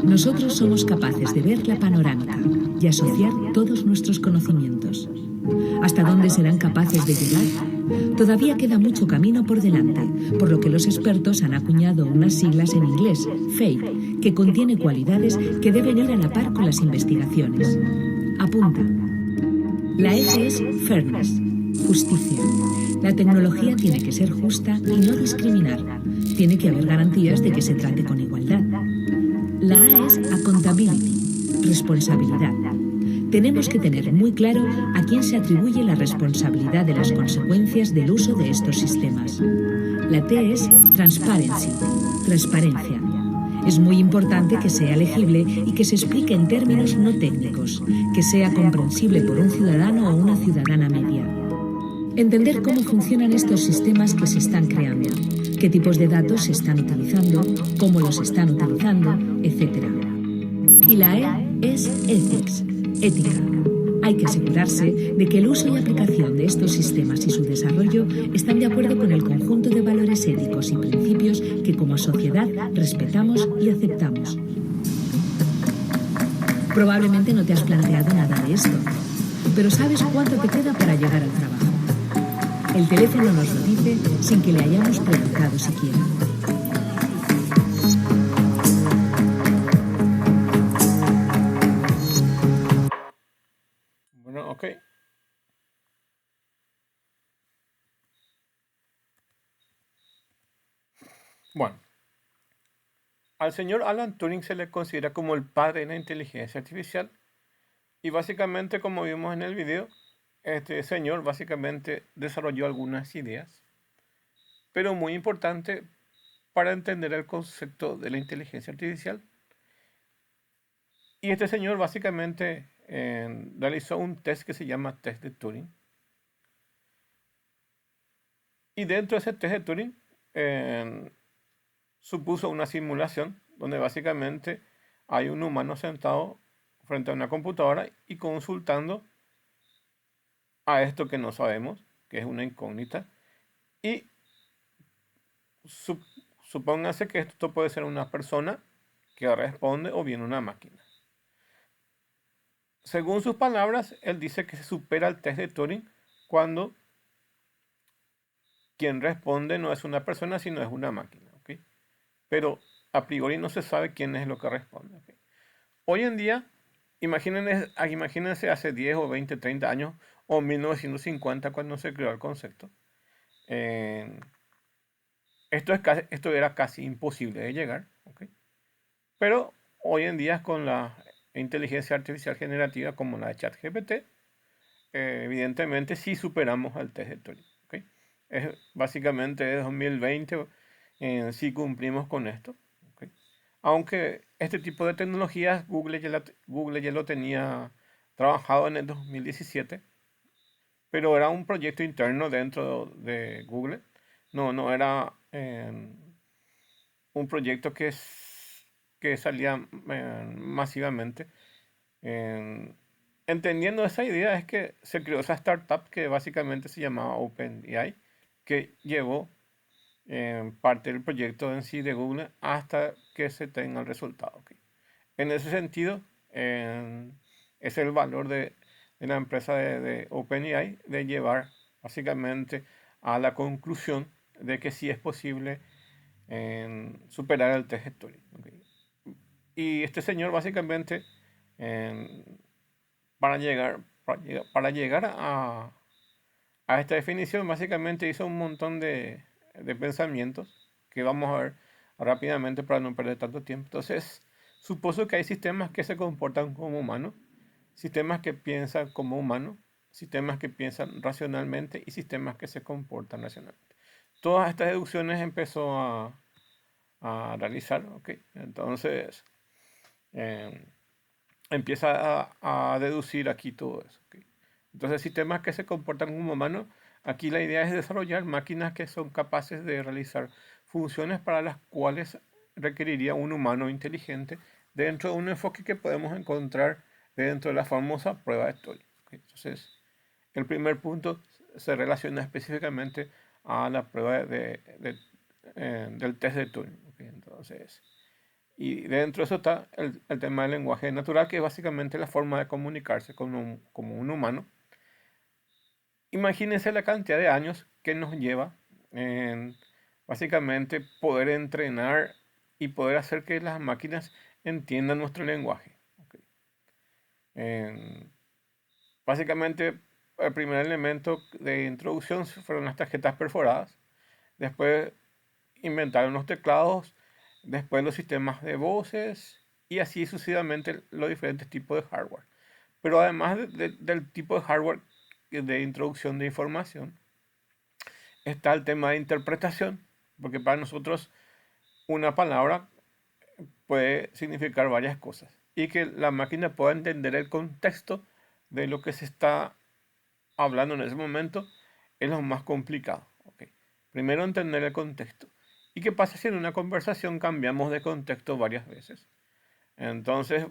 Nosotros somos capaces de ver la panorámica y asociar todos nuestros conocimientos. ¿Hasta dónde serán capaces de llegar? Todavía queda mucho camino por delante, por lo que los expertos han acuñado unas siglas en inglés, FAIR, que contiene cualidades que deben ir a la par con las investigaciones. Apunta. La F es Fairness, justicia. La tecnología tiene que ser justa y no discriminar. Tiene que haber garantías de que se trate con igualdad. La A es Accountability, responsabilidad. Tenemos que tener muy claro a quién se atribuye la responsabilidad de las consecuencias del uso de estos sistemas. La T es Transparency, transparencia. Es muy importante que sea legible y que se explique en términos no técnicos, que sea comprensible por un ciudadano o una ciudadana media. Entender cómo funcionan estos sistemas que se están creando, qué tipos de datos se están utilizando, cómo los están utilizando, etc. Y la E es Ethics, ética. Hay que asegurarse de que el uso y aplicación de estos sistemas y su desarrollo están de acuerdo con el conjunto de valores éticos y principios que como sociedad respetamos y aceptamos. Probablemente no te has planteado nada de esto, pero ¿sabes cuánto te queda para llegar al trabajo? El teléfono nos lo dice sin que le hayamos preguntado siquiera. Bueno, ok. Bueno, al señor Alan Turing se le considera como el padre de la inteligencia artificial y básicamente, como vimos en el video, este señor básicamente desarrolló algunas ideas, pero muy importante para entender el concepto de la inteligencia artificial. Y este señor básicamente realizó un test que se llama test de Turing. Y dentro de ese test de Turing supuso una simulación donde básicamente hay un humano sentado frente a una computadora y consultando a esto que no sabemos, que es una incógnita. Y supóngase que esto puede ser una persona que responde o bien una máquina. Según sus palabras, él dice que se supera el test de Turing cuando quien responde no es una persona, sino es una máquina. ¿Okay? Pero a priori no se sabe quién es lo que responde. ¿Okay? Hoy en día, imagínense hace 10 o 20, 30 años, o 1950 cuando se creó el concepto. Esto era casi imposible de llegar. ¿Okay? Pero hoy en día con la inteligencia artificial generativa como la de ChatGPT, evidentemente sí superamos al test de Turing. ¿Okay? Básicamente de 2020 sí cumplimos con esto. ¿Okay? Aunque este tipo de tecnologías Google ya lo tenía trabajado en el 2017, pero era un proyecto interno dentro de Google. No era un proyecto que salía masivamente. Entendiendo esa idea es que se creó esa startup que básicamente se llamaba OpenAI, que llevó parte del proyecto en sí de Google hasta que se tenga el resultado. ¿Okay? En ese sentido, es el valor de la empresa de OpenAI de llevar básicamente a la conclusión de que sí es posible superar el test de Turing. ¿Okay? Y este señor básicamente para llegar a esta definición básicamente hizo un montón de pensamientos que vamos a ver rápidamente para no perder tanto tiempo. Entonces, supuso que hay sistemas que se comportan como humanos, sistemas que piensan como humanos, sistemas que piensan racionalmente y sistemas que se comportan racionalmente. Todas estas deducciones empezó a realizar. ¿Okay? Entonces, empieza a deducir aquí todo eso. ¿Okay? Entonces, sistemas que se comportan como humanos, aquí la idea es desarrollar máquinas que son capaces de realizar funciones para las cuales requeriría un humano inteligente dentro de un enfoque que podemos encontrar dentro de la famosa prueba de Turing. ¿Okay? Entonces, el primer punto se relaciona específicamente a la prueba del test de Turing. ¿Okay? Entonces, y dentro de eso está el tema del lenguaje natural, que es básicamente la forma de comunicarse como un humano. Imagínense la cantidad de años que nos lleva en básicamente poder entrenar y poder hacer que las máquinas entiendan nuestro lenguaje. ¿Okay? Básicamente, el primer elemento de introducción fueron las tarjetas perforadas. Después inventaron los teclados, después los sistemas de voces y así sucesivamente los diferentes tipos de hardware. Pero además del tipo de hardware de introducción de información, está el tema de interpretación, porque para nosotros una palabra puede significar varias cosas y que la máquina pueda entender el contexto de lo que se está hablando en ese momento es lo más complicado. ¿Okay? Primero entender el contexto. ¿Y qué pasa si en una conversación cambiamos de contexto varias veces? Entonces,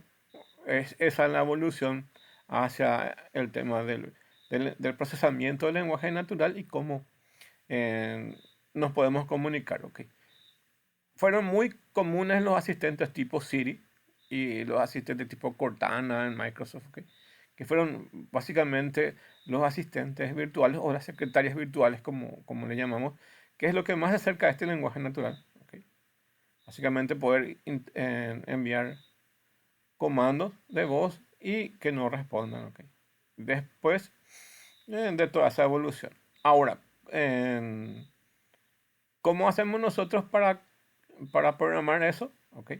esa es la evolución hacia el tema del procesamiento del lenguaje natural y cómo nos podemos comunicar, ¿ok? Fueron muy comunes los asistentes tipo Siri y los asistentes tipo Cortana en Microsoft, ¿ok? Que fueron básicamente los asistentes virtuales o las secretarias virtuales, como le llamamos, que es lo que más se acerca a este lenguaje natural, ¿ok? Básicamente poder enviar comandos de voz y que no respondan, ¿ok? Después de toda esa evolución. Ahora, ¿cómo hacemos nosotros para programar eso? ¿Ok?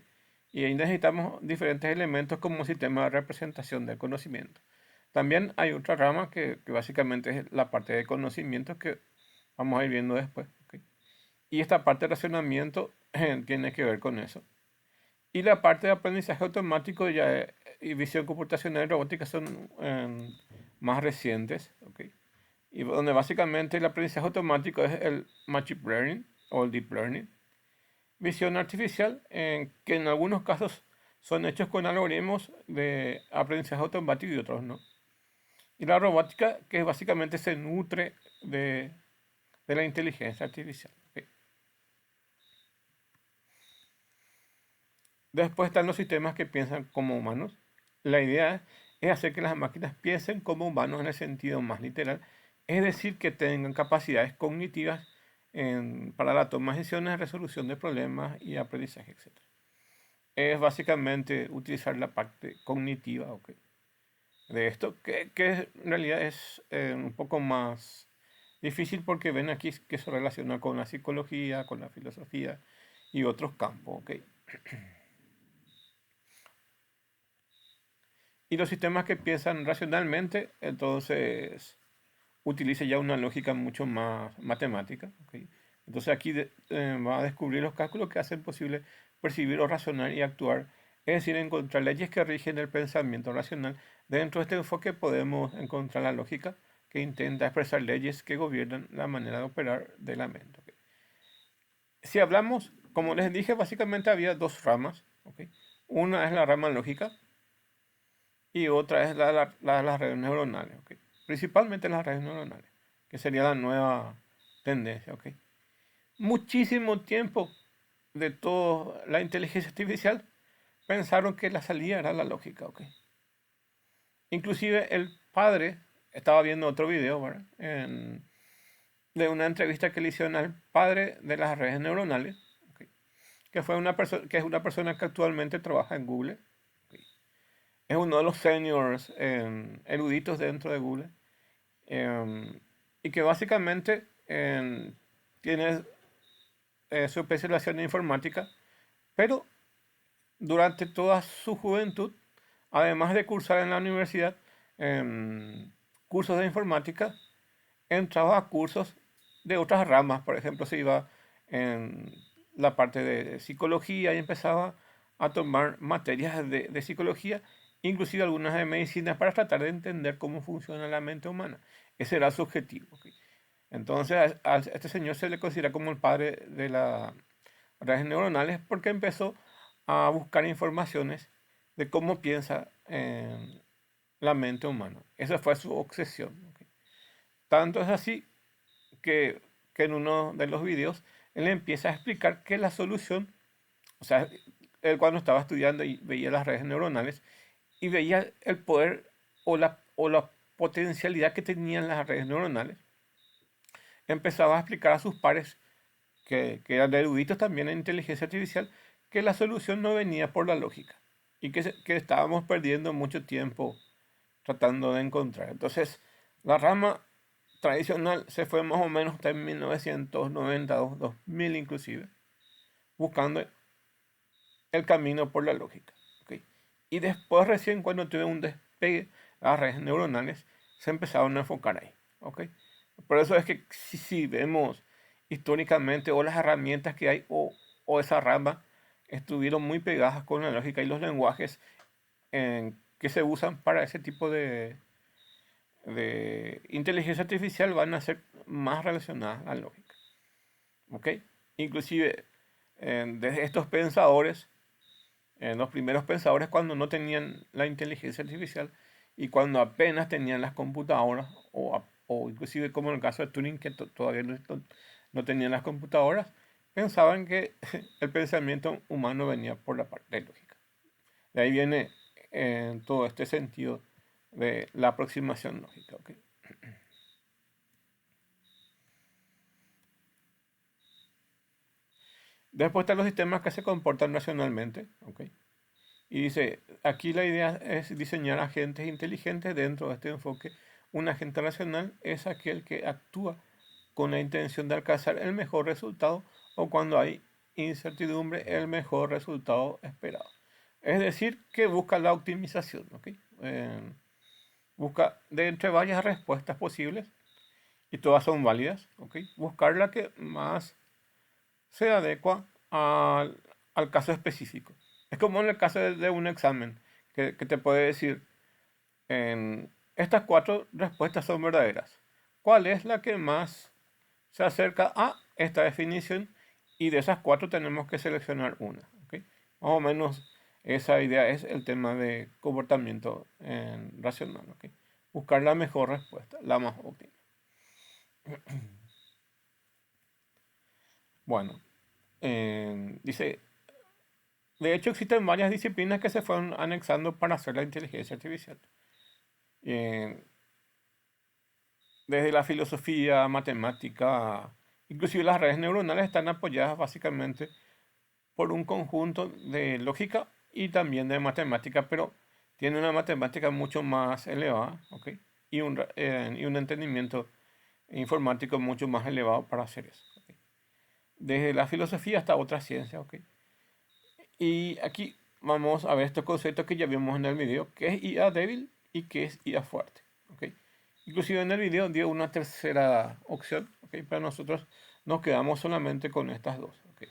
Y ahí necesitamos diferentes elementos como un sistema de representación del conocimiento. También hay otra rama que básicamente es la parte de conocimiento que vamos a ir viendo después, ¿ok? Y esta parte de racionamiento tiene que ver con eso. Y la parte de aprendizaje automático y visión computacional y robótica son más recientes, ¿ok? Y donde básicamente el aprendizaje automático es el Machine Learning o el Deep Learning. Visión artificial, que en algunos casos son hechos con algoritmos de aprendizaje automático y otros no. Y la robótica, que básicamente se nutre de la inteligencia artificial, ¿ok? Después están los sistemas que piensan como humanos. La idea es hacer que las máquinas piensen como humanos en el sentido más literal, es decir, que tengan capacidades cognitivas para la toma de decisiones, resolución de problemas y aprendizaje, etc. Es básicamente utilizar la parte cognitiva, ¿ok? De esto, que en realidad es un poco más difícil porque ven aquí que se relaciona con la psicología, con la filosofía y otros campos, ¿ok? Y los sistemas que piensan racionalmente, entonces utiliza ya una lógica mucho más matemática, ¿ok? Entonces aquí va a descubrir los cálculos que hacen posible percibir o razonar y actuar, es decir, encontrar leyes que rigen el pensamiento racional. Dentro de este enfoque podemos encontrar la lógica que intenta expresar leyes que gobiernan la manera de operar de la mente, ¿ok? Si hablamos, como les dije, básicamente había dos ramas, ¿ok? Una es la rama lógica y otra es la de las redes neuronales, ¿ok? Principalmente las redes neuronales, que sería la nueva tendencia, ¿ok? Muchísimo tiempo de toda la inteligencia artificial pensaron que la salida era la lógica, ¿ok? Inclusive el padre, estaba viendo otro video, ¿verdad? De una entrevista que le hicieron al padre de las redes neuronales, ¿ok? Que es una persona que actualmente trabaja en Google, ¿ok? Es uno de los seniors eruditos dentro de Google, y que básicamente tiene su especialización en informática, pero durante toda su juventud, además de cursar en la universidad cursos de informática, entraba a cursos de otras ramas. Por ejemplo, se iba en la parte de psicología y empezaba a tomar materias de psicología, inclusive algunas de medicina, para tratar de entender cómo funciona la mente humana. Ese era su objetivo, ¿ok? Entonces a este señor se le considera como el padre de las redes neuronales porque empezó a buscar informaciones de cómo piensa la mente humana. Esa fue su obsesión, ¿ok? Tanto es así que, que en uno de los videos él empieza a explicar que la solución, o sea, él cuando estaba estudiando y veía las redes neuronales y veía el poder o la potencialidad que tenían las redes neuronales, empezaba a explicar a sus pares, que eran eruditos también en inteligencia artificial, que la solución no venía por la lógica y que estábamos perdiendo mucho tiempo tratando de encontrar. Entonces, la rama tradicional se fue más o menos hasta en 1990, 2000 inclusive, buscando el camino por la lógica, ¿ok? Y después recién cuando tuve un despegue, las redes neuronales se empezaron a enfocar ahí, ¿ok? Por eso es que si vemos históricamente o las herramientas que hay o esa rama estuvieron muy pegadas con la lógica y los lenguajes que se usan para ese tipo de inteligencia artificial van a ser más relacionadas a la lógica, ¿ok? Inclusive desde estos pensadores, los primeros pensadores cuando no tenían la inteligencia artificial y cuando apenas tenían las computadoras, o inclusive como en el caso de Turing, que todavía no tenían las computadoras, pensaban que el pensamiento humano venía por la parte lógica. De ahí viene todo este sentido de la aproximación lógica. ¿Ok? Después están los sistemas que se comportan racionalmente. ¿Ok? Y dice, aquí la idea es diseñar agentes inteligentes dentro de este enfoque. Un agente racional es aquel que actúa con la intención de alcanzar el mejor resultado o cuando hay incertidumbre, el mejor resultado esperado. Es decir, que busca la optimización. ¿Ok? Busca de entre varias respuestas posibles y todas son válidas. ¿Ok? Buscar la que más se adecua al caso específico. Es como en el caso de un examen, que te puede decir, estas 4 respuestas son verdaderas. ¿Cuál es la que más se acerca a esta definición? Y de esas 4 tenemos que seleccionar una. ¿Ok? Más o menos esa idea es el tema de comportamiento racional. ¿Ok? Buscar la mejor respuesta, la más óptima. Bueno, dice, de hecho existen varias disciplinas que se fueron anexando para hacer la inteligencia artificial. Eh, Desde la filosofía, matemática, inclusive las redes neuronales están apoyadas básicamente por un conjunto de lógica y también de matemática, pero tiene una matemática mucho más elevada, ¿ok? Y un entendimiento informático mucho más elevado para hacer eso. ¿Ok? Desde la filosofía hasta otras ciencias, ¿ok? Y aquí vamos a ver estos conceptos que ya vimos en el video, qué es IA débil y qué es IA fuerte, ¿ok? Inclusive en el video dio una tercera opción, ¿ok? Pero nosotros nos quedamos solamente con estas dos, ¿ok?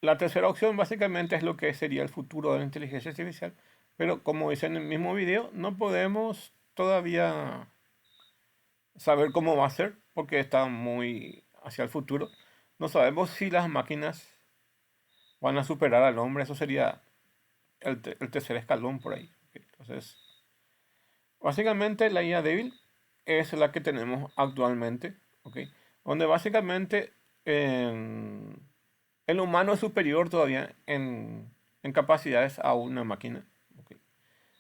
La tercera opción básicamente es lo que sería el futuro de la inteligencia artificial, pero como dice en el mismo video, no podemos todavía saber cómo va a ser porque está muy hacia el futuro. No sabemos si las máquinas van a superar al hombre, eso sería el tercer escalón por ahí. ¿Ok? Entonces, básicamente la IA débil es la que tenemos actualmente, ¿ok? Donde básicamente el humano es superior todavía en capacidades a una máquina. ¿Ok?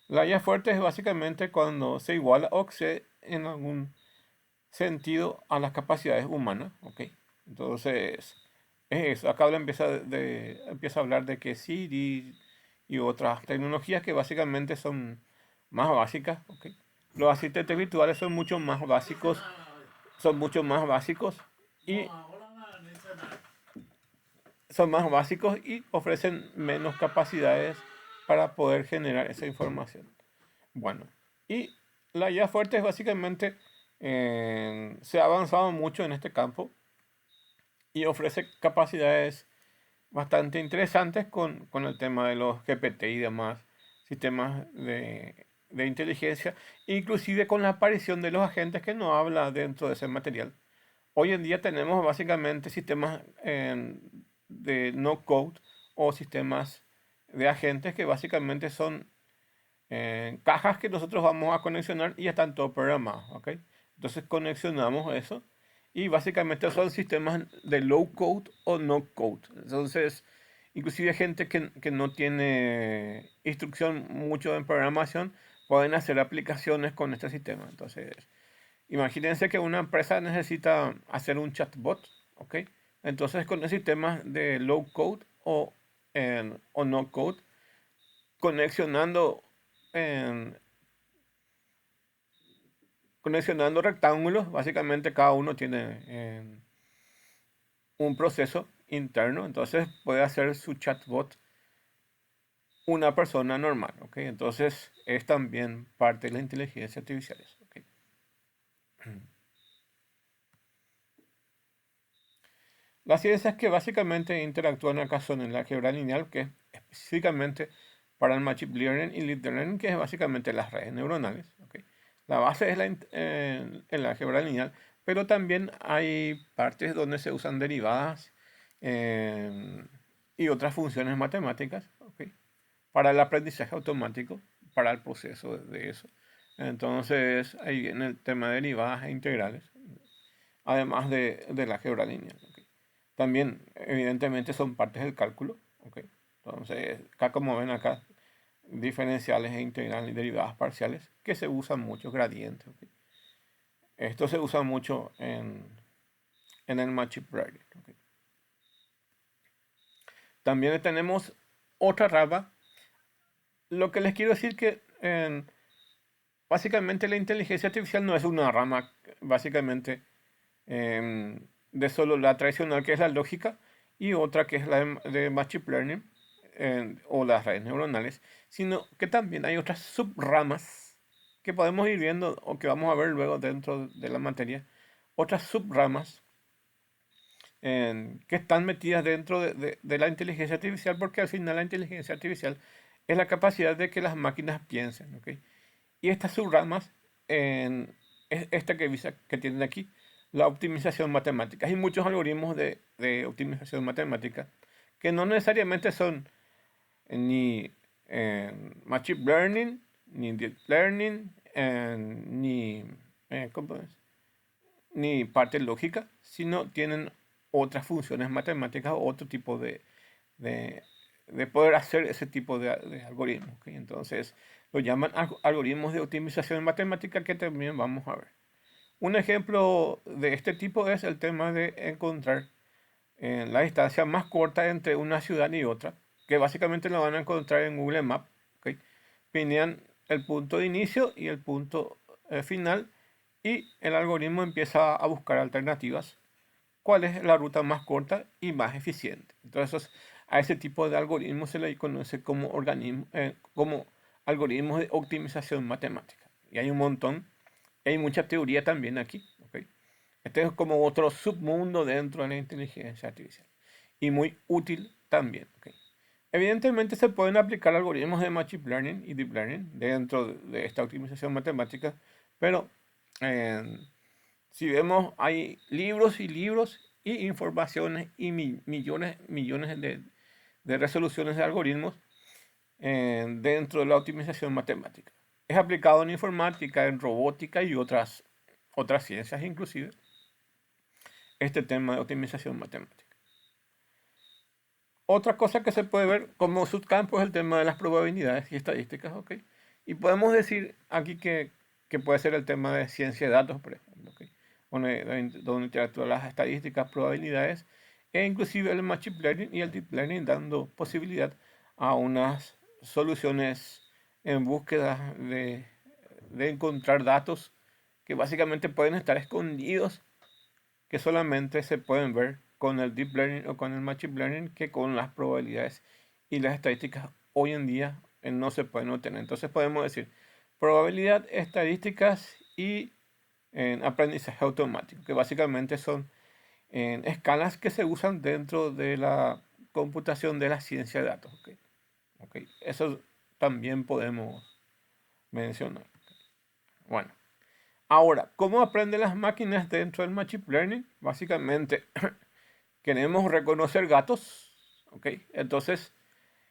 La IA fuerte es básicamente cuando se iguala o excede en algún sentido a las capacidades humanas. ¿Ok? Entonces, es eso. Acá empieza a hablar de que Siri y otras tecnologías que básicamente son más básicas. ¿Ok? Los asistentes virtuales son mucho más básicos y ofrecen menos capacidades para poder generar esa información. Bueno, y la IA fuerte es básicamente se ha avanzado mucho en este campo y ofrece capacidades bastante interesantes con el tema de los GPT y demás sistemas de inteligencia, inclusive con la aparición de los agentes que no habla dentro de ese material. Hoy en día tenemos básicamente sistemas de no code o sistemas de agentes que básicamente son cajas que nosotros vamos a conexionar y ya están todo programados, ¿ok? Entonces conexionamos eso y básicamente son sistemas de low code o no code. Entonces, inclusive gente que no tiene instrucción mucho en programación pueden hacer aplicaciones con este sistema. Entonces, imagínense que una empresa necesita hacer un chatbot, ¿ok? Entonces, con el sistema de low code o no code, conexionando, en- conexionando rectángulos, básicamente cada uno tiene un proceso interno, entonces puede hacer su chatbot una persona normal, ¿ok? Entonces, es también parte de la inteligencia artificial, ¿ok? Las ciencias que básicamente interactúan acá son en la álgebra lineal, que es específicamente para el Machine Learning y Deep Learning, que es básicamente las redes neuronales. ¿Ok? La base es el álgebra lineal, pero también hay partes donde se usan derivadas y otras funciones matemáticas. ¿Ok? para el aprendizaje automático, para el proceso de eso. Entonces, ahí viene el tema de derivadas e integrales, además de la álgebra lineal. ¿Ok? También, evidentemente, son partes del cálculo. ¿Ok? Entonces, acá como ven acá, diferenciales e integrales y derivadas parciales, que se usan mucho, gradientes. ¿Ok? Esto se usa mucho en el Machine Learning. ¿Ok? También tenemos otra rama. Lo que les quiero decir que básicamente la inteligencia artificial no es una rama básicamente de solo la tradicional que es la lógica y otra que es la de Machine Learning o las redes neuronales, sino que también hay otras subramas que podemos ir viendo o que vamos a ver luego dentro de la materia, otras subramas que están metidas dentro de la inteligencia artificial, porque al final la inteligencia artificial es la capacidad de que las máquinas piensen. ¿Ok? Y estas subramas, es esta que tienen aquí, la optimización matemática. Hay muchos algoritmos de optimización matemática que no necesariamente son ni Machine Learning, ni Deep Learning, ¿cómo es? Ni parte lógica, sino tienen otras funciones matemáticas o otro tipo de, de poder hacer ese tipo de algoritmos. ¿Ok? Entonces, lo llaman algoritmos de optimización matemática, que también vamos a ver. Un ejemplo de este tipo es el tema de encontrar la distancia más corta entre una ciudad y otra, que básicamente lo van a encontrar en Google Maps. ¿Ok? Pinean el punto de inicio y el punto final, y el algoritmo empieza a buscar alternativas. ¿Cuál es la ruta más corta y más eficiente? Entonces, a ese tipo de algoritmos se le conoce como como algoritmos de optimización matemática. Y hay un montón, hay mucha teoría también aquí. ¿Ok? Este es como otro submundo dentro de la inteligencia artificial. Y muy útil también. ¿Ok? Evidentemente se pueden aplicar algoritmos de Machine Learning y Deep Learning dentro de esta optimización matemática, pero si vemos, hay libros y libros y informaciones y millones de resoluciones de algoritmos dentro de la optimización matemática. Es aplicado en informática, en robótica y otras ciencias inclusive, este tema de optimización matemática. Otra cosa que se puede ver como subcampo es el tema de las probabilidades y estadísticas. ¿Ok? Y podemos decir aquí que puede ser el tema de ciencia de datos, por ejemplo. ¿Ok? Donde interactúan las estadísticas, probabilidades, e inclusive el Machine Learning y el Deep Learning, dando posibilidad a unas soluciones en búsqueda de encontrar datos que básicamente pueden estar escondidos, que solamente se pueden ver con el Deep Learning o con el Machine Learning, que con las probabilidades y las estadísticas hoy en día no se pueden obtener. Entonces podemos decir probabilidad, estadísticas y aprendizaje automático, que básicamente son escalas que se usan dentro de la computación de la ciencia de datos. ¿Ok? ¿Ok? Eso también podemos mencionar. Bueno, ahora, ¿cómo aprenden las máquinas dentro del Machine Learning? Básicamente, queremos reconocer gatos. ¿Ok? Entonces,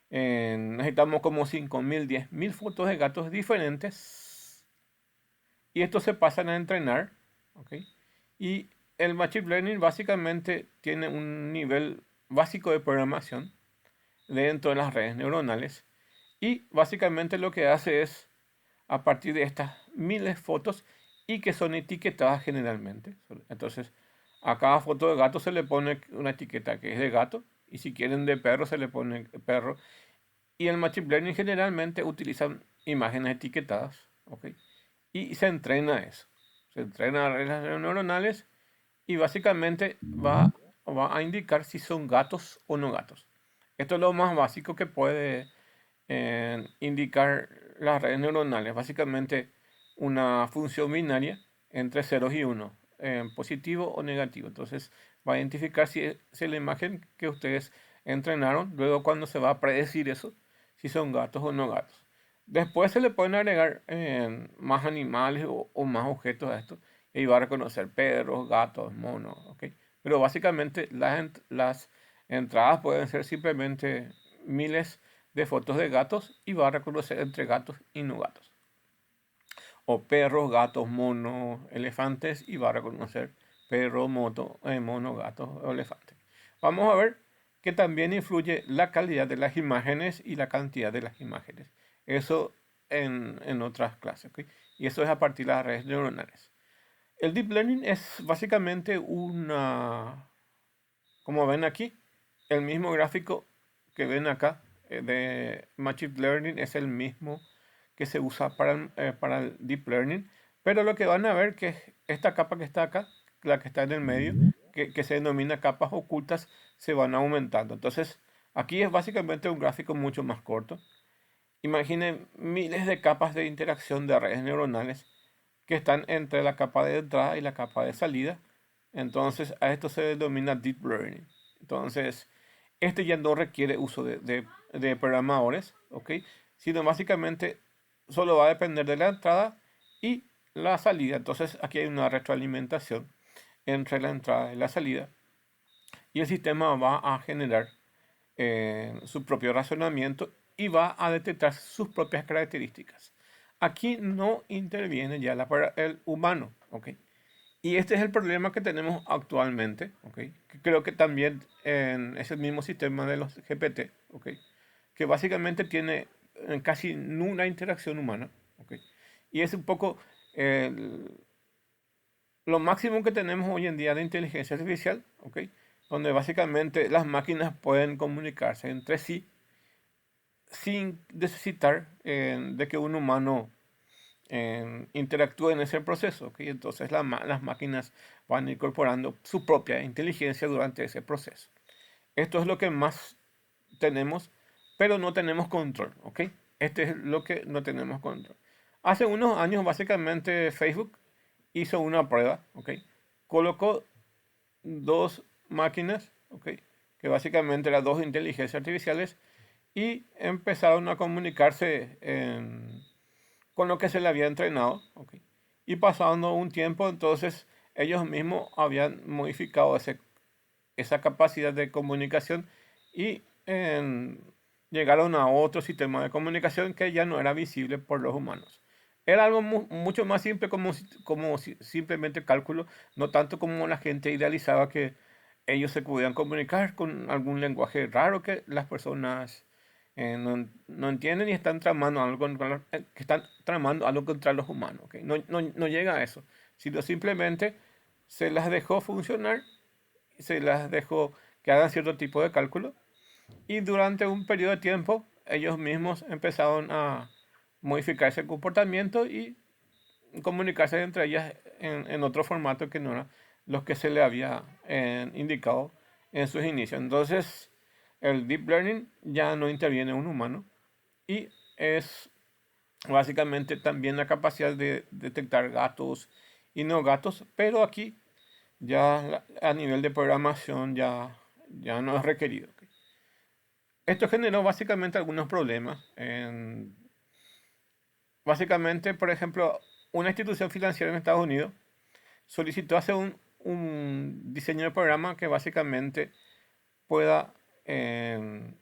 necesitamos como 5.000, 10.000 fotos de gatos diferentes. Y estos se pasan a entrenar. ¿Ok? Y el Machine Learning básicamente tiene un nivel básico de programación dentro de las redes neuronales. Y básicamente lo que hace es, a partir de estas miles de fotos y que son etiquetadas generalmente. Entonces, a cada foto de gato se le pone una etiqueta que es de gato, y si quieren de perro se le pone perro. Y el Machine Learning generalmente utilizan imágenes etiquetadas. ¿Ok? Y se entrena eso. Se entrena redes neuronales y básicamente va a indicar si son gatos o no gatos. Esto es lo más básico que puede indicar las redes neuronales. Básicamente una función binaria entre ceros y uno, positivo o negativo. Entonces va a identificar si es la imagen que ustedes entrenaron. Luego, cuando se va a predecir eso, si son gatos o no gatos. Después se le pueden agregar más animales o más objetos a esto. Y va a reconocer perros, gatos, monos. ¿Ok? Pero básicamente las entradas pueden ser simplemente miles de fotos de gatos y va a reconocer entre gatos y no gatos. O perros, gatos, monos, elefantes y va a reconocer perro, mono, gato o elefante. Vamos a ver que también influye la calidad de las imágenes y la cantidad de las imágenes. Eso en otras clases, ¿ok? Y eso es a partir de las redes neuronales. El Deep Learning es básicamente como ven aquí, el mismo gráfico que ven acá de Machine Learning es el mismo que se usa para el Deep Learning, pero lo que van a ver que esta capa que está acá, la que está en el medio, que se denomina capas ocultas, se van aumentando. Entonces, aquí es básicamente un gráfico mucho más corto. Imaginen miles de capas de interacción de redes neuronales que están entre la capa de entrada y la capa de salida. Entonces, a esto se denomina Deep Learning. Entonces, este ya no requiere uso de programadores, ¿ok? Sino básicamente solo va a depender de la entrada y la salida. Entonces, aquí hay una retroalimentación entre la entrada y la salida. Y el sistema va a generar su propio razonamiento y va a detectar sus propias características. Aquí no interviene ya el humano, ¿ok? Y este es el problema que tenemos actualmente, ¿ok? Que creo que también es el mismo sistema de los GPT, ¿ok? Que básicamente tiene casi nula interacción humana, ¿ok? Y es un poco lo máximo que tenemos hoy en día de inteligencia artificial, ¿ok? Donde básicamente las máquinas pueden comunicarse entre sí sin necesitar de que un humano interactúe en ese proceso, ¿ok? Entonces las máquinas van incorporando su propia inteligencia durante ese proceso. Esto es lo que más tenemos, pero no tenemos control, ¿ok? Este es lo que no tenemos control. Hace unos años, básicamente, Facebook hizo una prueba, ¿ok? Colocó dos máquinas, ¿ok? Que básicamente eran dos inteligencias artificiales y empezaron a comunicarse con lo que se le había entrenado, ¿ok? Y pasando un tiempo, entonces ellos mismos habían modificado esa capacidad de comunicación y llegaron a otro sistema de comunicación que ya no era visible por los humanos. Era algo mucho más simple como simplemente cálculo, no tanto como la gente idealizaba que ellos se podían comunicar con algún lenguaje raro que las personas no entienden y están tramando algo que están tramando algo contra los humanos. ¿Ok? No llega a eso, sino simplemente se las dejó funcionar, se las dejó que hagan cierto tipo de cálculo y durante un periodo de tiempo ellos mismos empezaron a modificar ese comportamiento y comunicarse entre ellas en otro formato que no era los que se le había indicado en sus inicios. Entonces, el Deep Learning ya no interviene un humano y es básicamente también la capacidad de detectar gatos y no gatos, pero aquí ya a nivel de programación ya no es requerido. ¿Ok? Esto generó básicamente algunos problemas. Básicamente, por ejemplo, una institución financiera en Estados Unidos solicitó hacer un diseño de programa que básicamente pueda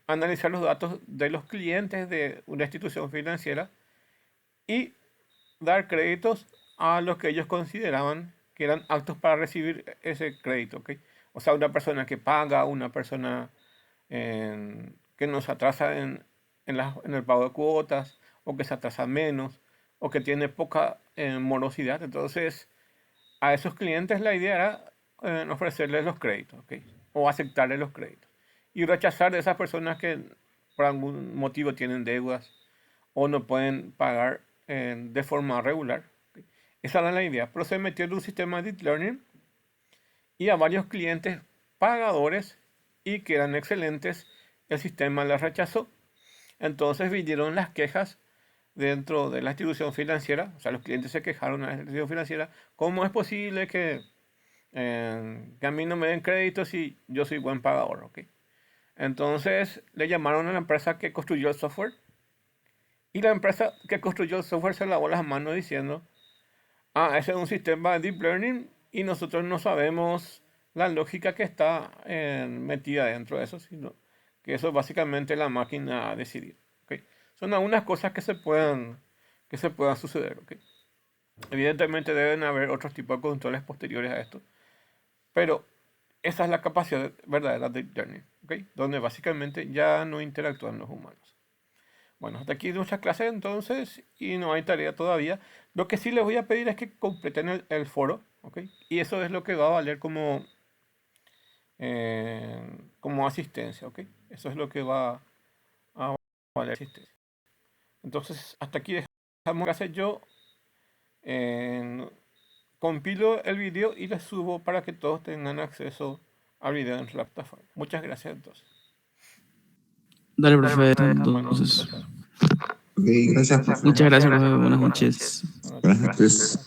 analizar los datos de los clientes de una institución financiera y dar créditos a los que ellos consideraban que eran aptos para recibir ese crédito, ¿ok? O sea, una persona que paga, una persona que nos atrasa en el pago de cuotas, o que se atrasa menos, o que tiene poca morosidad. Entonces, a esos clientes la idea era ofrecerles los créditos, ¿ok? O aceptarles los créditos. Y rechazar de esas personas que por algún motivo tienen deudas o no pueden pagar de forma regular. ¿Ok? Esa era la idea. Pero se metió en un sistema de Deep Learning y a varios clientes pagadores y que eran excelentes, el sistema les rechazó. Entonces vinieron las quejas dentro de la institución financiera, o sea, los clientes se quejaron a la institución financiera, ¿cómo es posible que a mí no me den crédito si yo soy buen pagador? ¿Ok? Entonces le llamaron a la empresa que construyó el software y la empresa que construyó el software se lavó las manos diciendo, ese es un sistema de Deep Learning y nosotros no sabemos la lógica que está metida dentro de eso, sino que eso básicamente la máquina ha decidido. Son algunas cosas que se puedan suceder, ¿ok? Evidentemente deben haber otros tipos de controles posteriores a esto, pero esa es la capacidad verdadera de Deep Learning, ¿ok? Donde básicamente ya no interactúan los humanos. Bueno, hasta aquí nuestra clase entonces, y no hay tarea todavía. Lo que sí les voy a pedir es que completen el foro, ¿ok? Y eso es lo que va a valer como asistencia, ¿ok? Eso es lo que va a valer asistencia. Entonces, hasta aquí dejamos clase. Yo compilo el video y lo subo para que todos tengan acceso al video en la plataforma. Muchas gracias entonces. Dale, profe. Bueno, Entonces, Ok, gracias, profe. muchas gracias, profe. Buenas noches. Buenas noches.